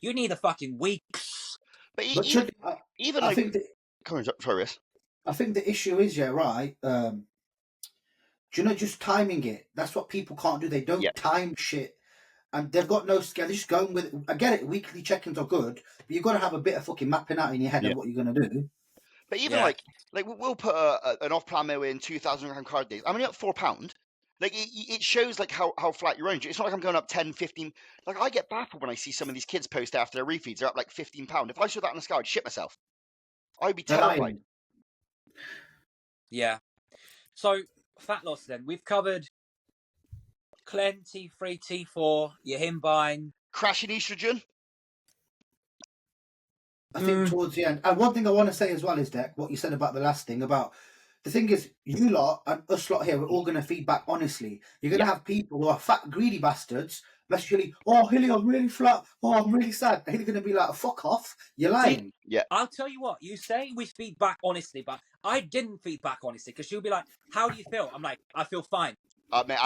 [SPEAKER 1] you need a fucking weeks.
[SPEAKER 4] But
[SPEAKER 3] I think the issue is, right? Do you know, just timing it? That's what people can't do. They don't time shit. And they've got no scale. They're just going with it. I get it. Weekly check-ins are good, but you've got to have a bit of fucking mapping out in your head of what you're going to do.
[SPEAKER 4] But even like we'll put an off-plan meal in 2,000 gram card days. I'm only up £4. Like it shows like how flat you're on. It's not like I'm going up 10, 15. Like I get baffled when I see some of these kids post after their refeeds. They're up like £15. If I saw that on the scale, I'd shit myself. I'd be terrified.
[SPEAKER 1] Yeah. So fat loss then. We've covered Clen, T3, T4, Yohimbine.
[SPEAKER 4] Crashing estrogen.
[SPEAKER 3] I think towards the end. And one thing I want to say as well is, Deck, what you said about the last thing about the thing is, you lot and us lot here, we're all going to feedback honestly. You're going to have people who are fat, greedy bastards, messaging, oh, Hilly, I'm really flat. Oh, I'm really sad. Hilly's going to be like, fuck off. You're lying.
[SPEAKER 4] Yeah.
[SPEAKER 1] I'll tell you what, you say we feedback honestly, but I didn't feedback honestly because she'll be like, how do you feel? I'm like, I feel fine.
[SPEAKER 4] Mate,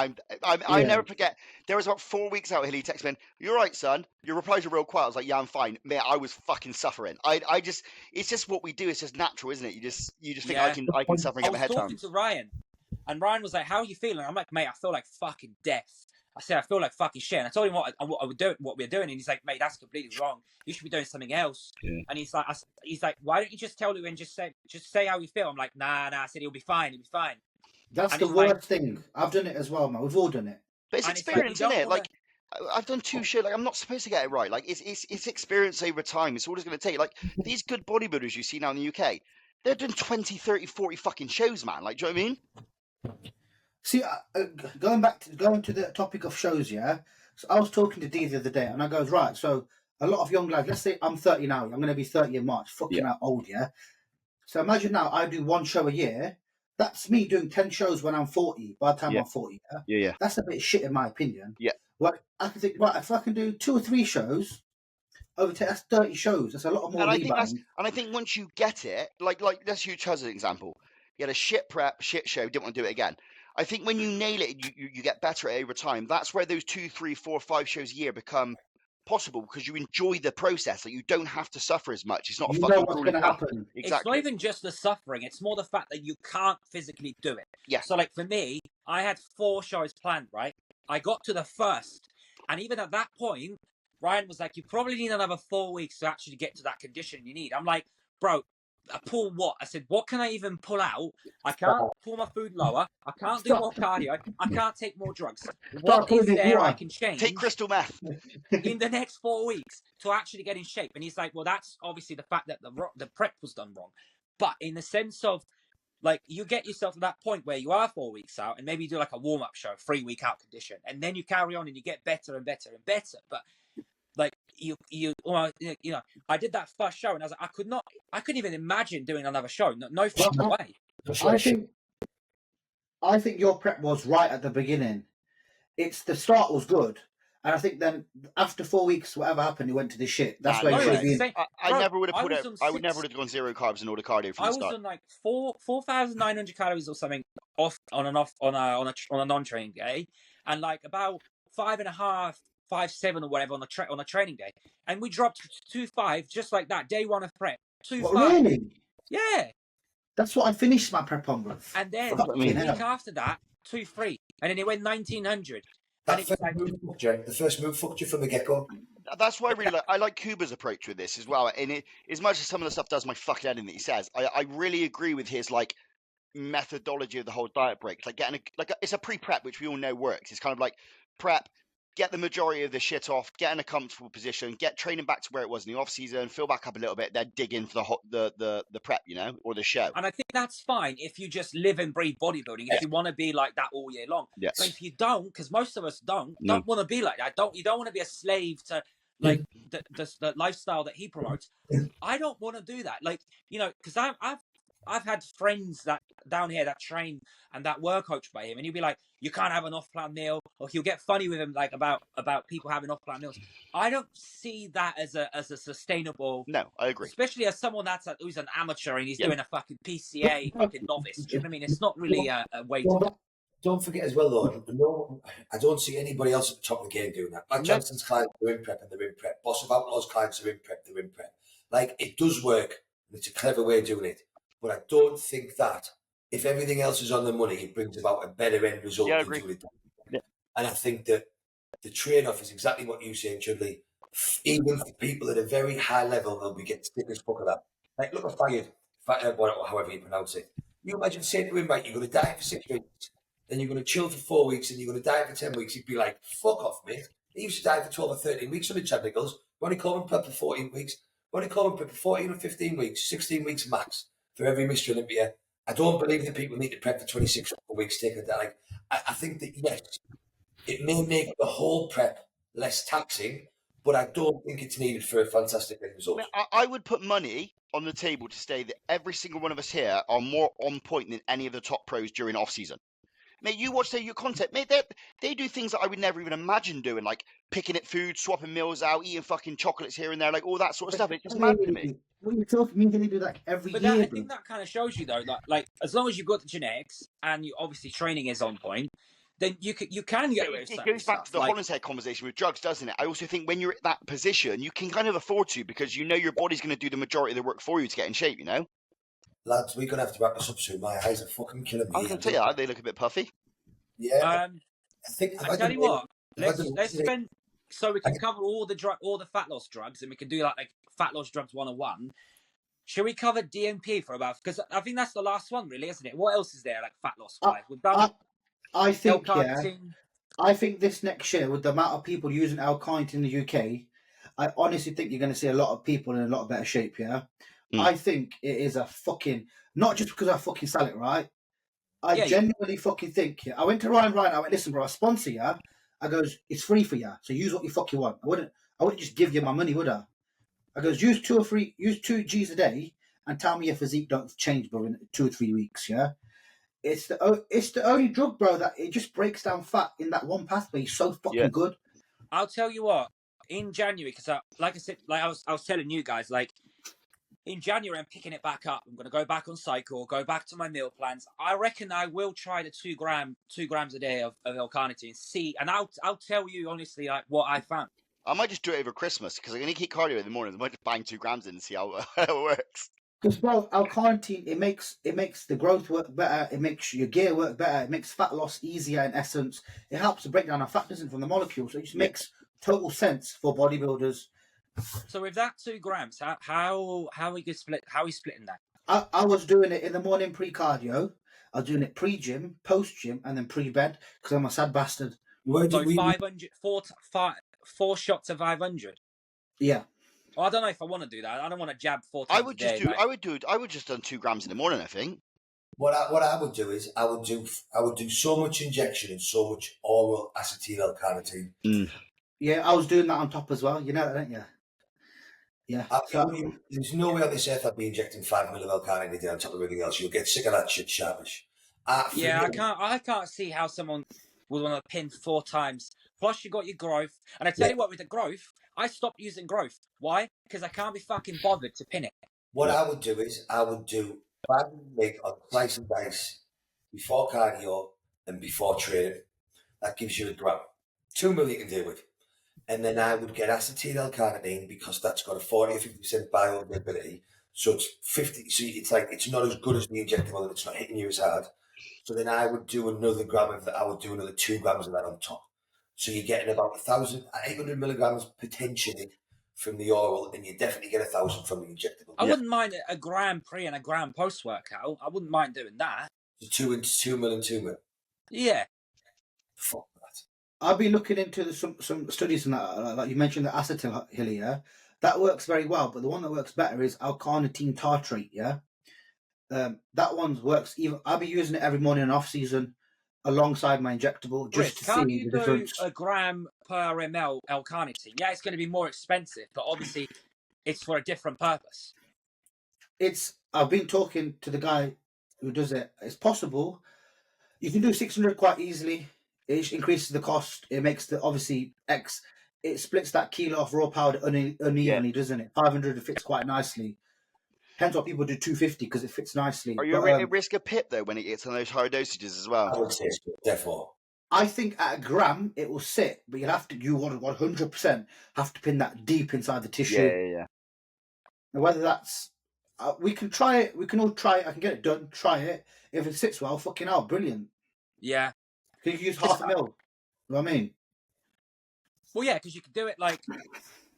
[SPEAKER 4] I never forget. There was about 4 weeks out. Hilly texted me, "You're right, son. Your replies are real quiet." I was like, "Yeah, I'm fine." Mate, I was fucking suffering. I just, it's just what we do. It's just natural, isn't it? You just think I can suffer and get my head
[SPEAKER 1] I was
[SPEAKER 4] down.
[SPEAKER 1] talking to Ryan, and Ryan was like, "How are you feeling?" I'm like, "Mate, I feel like fucking death." I said, "I feel like fucking shit." And I told him what we're doing, and he's like, "Mate, that's completely wrong. You should be doing something else."
[SPEAKER 4] Yeah.
[SPEAKER 1] And he's like, "Why don't you just tell Lou and just say how you feel?" I'm like, "Nah." I said, "He'll be fine. He'll be fine."
[SPEAKER 3] That's
[SPEAKER 1] And
[SPEAKER 3] the
[SPEAKER 1] he's
[SPEAKER 3] worst
[SPEAKER 1] like-
[SPEAKER 3] thing. I've done it as well, man. We've all done it.
[SPEAKER 4] But it's
[SPEAKER 1] And it's like,
[SPEAKER 4] experience,
[SPEAKER 1] you
[SPEAKER 4] isn't
[SPEAKER 1] don't
[SPEAKER 4] it?
[SPEAKER 1] wanna-
[SPEAKER 4] Like, I've done 2 shows. Like, I'm not supposed to get it right. Like, it's experience over time. It's all it's going to take. Like, these good bodybuilders you see now in the UK, they're doing 20, 30, 40 fucking shows, man. Like, do you know what I mean?
[SPEAKER 3] See, going to the topic of shows, yeah. So I was talking to Dee the other day, and I goes, right. So a lot of young lads. Let's say I'm 30 now. I'm going to be 30 in March. Fucking out old, yeah. So imagine now I do 1 show a year. That's me doing 10 shows when I'm 40. By the time I'm 40,
[SPEAKER 4] Yeah.
[SPEAKER 3] that's a bit shit in my opinion.
[SPEAKER 4] Yeah.
[SPEAKER 3] Well, I can think, right, if I can do 2 or 3 shows, that's 30 shows. That's a lot more rebound.
[SPEAKER 4] And I think once you get it, like let's use Chuz as an example. He had a shit prep, shit show, didn't want to do it again. I think when you nail it, you get better at it over time. That's where those 2, 3, 4, 5 shows a year become possible because you enjoy the process. Like, you don't have to suffer as much. It's not
[SPEAKER 3] You
[SPEAKER 4] a
[SPEAKER 3] know
[SPEAKER 4] fucking
[SPEAKER 3] what's
[SPEAKER 4] grueling
[SPEAKER 3] going to
[SPEAKER 4] task.
[SPEAKER 3] happen.
[SPEAKER 1] It's
[SPEAKER 4] Exactly.
[SPEAKER 1] not even just the suffering. It's more the fact that you can't physically do it.
[SPEAKER 4] Yeah.
[SPEAKER 1] So, like, for me, I had 4 shows planned, right? I got to the first, and even at that point, Ryan was like, you probably need another 4 weeks to actually get to that condition you need. I'm like, bro, I pull what? I said, what can I even pull out? I can't pull my food lower. I can't do more cardio. I can't take more drugs. What is there I can change?
[SPEAKER 4] Take crystal meth.
[SPEAKER 1] In the next 4 weeks to actually get in shape. And he's like, well, that's obviously the fact that the prep was done wrong. But in the sense of, like, you get yourself to that point where you are 4 weeks out and maybe you do like a warm-up show, 3-week out condition. And then you carry on and you get better and better and better. But like you know, I did that first show and I was like, I couldn't even imagine doing another show. No fucking way.
[SPEAKER 3] I think your prep was right at the beginning. It's the start was good, and I think then after 4 weeks, whatever happened, you went to the shit. That's where you should have been.
[SPEAKER 4] I never would have put it. I would never would have gone 0 carbs and all the cardio from the start.
[SPEAKER 1] I was on like 4,900 calories or something on a non-training day, and like about 5.5, 5.7 or whatever on a training day, and we dropped to 2.5 just like that. Day 1 of prep, 2.5.
[SPEAKER 3] Really?
[SPEAKER 1] Yeah.
[SPEAKER 3] That's what I finished my prep on, bro.
[SPEAKER 1] And then the week after that, 2.3, and then it went 1,900.
[SPEAKER 2] The first move fucked you from the get-go.
[SPEAKER 4] That's why I like Kuba's approach with this as well. And as much as some of the stuff does my fucking head in that he says, I really agree with his like methodology of the whole diet break. Like it's a pre-prep, which we all know works. It's kind of like prep, get the majority of the shit off, get in a comfortable position, get training back to where it was in the off season, fill back up a little bit, then dig in for the prep, you know, or the show.
[SPEAKER 1] And I think that's fine if you just live and breathe bodybuilding, if you want to be like that all year long.
[SPEAKER 4] Yes.
[SPEAKER 1] But if you don't, because most of us don't want to be like that. You don't want to be a slave to like the lifestyle that he promotes. I don't want to do that. Like, you know, because I've had friends that down here that train and that were coached by him, and he'll be like, you can't have an off-plan meal, or he'll get funny with him like about people having off-plan meals. I don't see that as a sustainable.
[SPEAKER 4] No, I agree.
[SPEAKER 1] Especially as someone who's an amateur and he's doing a fucking PCA fucking novice. Do you know what I mean? It's not really a way to.
[SPEAKER 2] Don't forget as well, though. No, I don't see anybody else at the top of the game doing that. Like Johnson's clients are in prep and they're in prep. Boss of Outlaw's clients are in prep, they're in prep. Like, it does work. It's a clever way of doing it. But I don't think that if everything else is on the money, it brings about a better end result than doing it. Yeah. And I think that the trade-off is exactly what you say, Chudley. Even for people at a very high level, they'll be getting stick as fuck of that. Like, look at Fired, however you pronounce it. You imagine saying to him, right, you're going to diet for 6 weeks, then you're going to chill for 4 weeks, and you're going to diet for 10 weeks. He'd be like, fuck off, mate. He used to diet for 12 or 13 weeks on the technicals. We only call him prep for 14 weeks. We only call him prep for 14 or 15 weeks, 16 weeks max for every Mr. Olympia. I don't believe that people need to prep for 26 weeks. Take it like I think that yes, it may make the whole prep less taxing, but I don't think it's needed for a fantastic end result.
[SPEAKER 4] I would put money on the table to say that every single one of us here are more on point than any of the top pros during off season. Mate, you watch your content, mate. They do things that I would never even imagine doing, like picking at food, swapping meals out, eating fucking chocolates here and there, like all that sort of stuff. It's just mad to me.
[SPEAKER 3] What are you talking? You can do that every
[SPEAKER 1] But
[SPEAKER 3] year.
[SPEAKER 1] I think that kind of shows you though, like as long as you've got the genetics and you obviously training is on point, then you can get away with
[SPEAKER 4] It
[SPEAKER 1] certain
[SPEAKER 4] goes back
[SPEAKER 1] stuff.
[SPEAKER 4] to the Holland's Head conversation with drugs, doesn't it? I also think when you're at that position, you can kind of afford to because you know your body's going to do the majority of the work for you to get in shape, you know?
[SPEAKER 2] Lads, we're going to have to wrap this up soon. My eyes are fucking killing me.
[SPEAKER 4] I can tell you that. They look a bit puffy.
[SPEAKER 2] Yeah. I think.
[SPEAKER 1] I tell you what, let's spend so we can cover all the fat loss drugs, and we can do like fat loss drugs 101. Should we cover DMP for about? Because I think that's the last one, really, isn't it? What else is there like fat loss wise? We've done.
[SPEAKER 3] I think I think this next year, with the amount of people using L-carnitine in the UK, I honestly think you're going to see a lot of people in a lot of better shape. Yeah, I think it is a fucking not just because I fucking sell it, right? I genuinely fucking think. Yeah, I went to Ryan. I went, listen, bro, I sponsor you. I goes, it's free for you, so use what you fucking want. I wouldn't just give you my money, would I? I goes, use 2 Gs a day, and tell me your physique don't change, bro, in 2 or 3 weeks. Yeah, it's the only drug, bro, that it just breaks down fat in that one pathway. It's so fucking good.
[SPEAKER 1] I'll tell you what. In January, because like I said, like I was telling you guys, like in January, I'm picking it back up. I'm going to go back on cycle, go back to my meal plans. I reckon I will try the 2 grams a day of L-carnitine. See, and I'll tell you honestly, like what I found.
[SPEAKER 4] I might just do it over Christmas because I'm going to keep cardio in the morning. I might just bang 2 grams in and see how it works.
[SPEAKER 3] Because, bro, L-carnitine, it makes the growth work better. It makes your gear work better. It makes fat loss easier in essence. It helps to break down our fat, doesn't it, from the molecules. So it just makes total sense for bodybuilders.
[SPEAKER 1] So with that 2 grams, how we could split? How are we splitting that?
[SPEAKER 3] I was doing it in the morning pre-cardio. I was doing it pre-gym, post-gym, and then pre-bed because I'm a sad bastard.
[SPEAKER 1] So 500, 4 shots of 500.
[SPEAKER 3] Yeah.
[SPEAKER 1] Well, I don't know if I want to do that. I don't want to jab 4 times a day.
[SPEAKER 4] I would just done 2 grams in the morning, I think.
[SPEAKER 2] What I would do is I would do so much injection and so much oral acetyl L-carnitine.
[SPEAKER 3] Yeah, I was doing that on top as well. You know that, don't you? Yeah.
[SPEAKER 2] There's no way on this earth I'd be injecting 5 ml of L-carnitine a day on top of everything else. You'll get sick of that shit sharpish.
[SPEAKER 1] I can't see how someone would want to pin 4 times. Plus, you got your growth. And I tell you what, with the growth, I stopped using growth. Why? Because I can't be fucking bothered to pin it.
[SPEAKER 2] What I would do is I would do 5 mg on slice and dice before cardio and before training. That gives you a gram. 2 ml you can deal with. And then I would get acetyl L-carnitine because that's got a 40 or 50% bioavailability. So it's 50. So it's not as good as the injectable, and it's not hitting you as hard. So then I would do another gram of that. I would do another 2 grams of that on top. So you're getting about 800 milligrams potentially from the oral, and you definitely get 1,000 from the injectable.
[SPEAKER 1] I wouldn't mind a gram pre and a gram post workout. I wouldn't mind doing that.
[SPEAKER 2] So 2 ml and 2 ml.
[SPEAKER 1] Yeah.
[SPEAKER 2] Fuck that.
[SPEAKER 3] I'll be looking into some studies on that. Like you mentioned, the acetyl yeah, that works very well. But the one that works better is L-carnitine tartrate. Yeah, that one works. I'll be using it every morning in off season alongside my injectable just to see the difference.
[SPEAKER 1] Do a gram per ml L-carnitine? Yeah, it's going to be more expensive, but obviously it's for a different purpose.
[SPEAKER 3] I've been talking to the guy who does it. It's possible. You can do 600 quite easily. It increases the cost. It makes it splits that kilo of raw powder unevenly, doesn't it? 500 fits quite nicely. Hence why people do 250 because it fits nicely.
[SPEAKER 4] Are you at risk of PIP though when it gets on those higher dosages as well?
[SPEAKER 2] I would say so, therefore.
[SPEAKER 3] I think at a gram it will sit, but you want 100% have to pin that deep inside the tissue.
[SPEAKER 4] Yeah.
[SPEAKER 3] And whether that's we can try it. We can all try it. I can get it done. Try it. If it sits well, fucking hell, brilliant.
[SPEAKER 1] Yeah.
[SPEAKER 3] Can you use half a mil? You know what I mean?
[SPEAKER 1] Well, yeah, because you could do it like,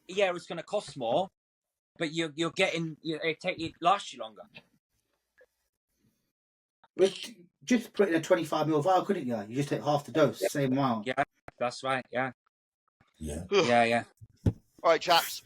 [SPEAKER 1] it's going to cost more, but you're getting it lasts you longer.
[SPEAKER 3] Just put in a 25 ml vial, couldn't you? You just take half the dose, same amount.
[SPEAKER 1] Yeah, that's right. Yeah.
[SPEAKER 2] Yeah.
[SPEAKER 1] Yeah.
[SPEAKER 4] All right, chaps.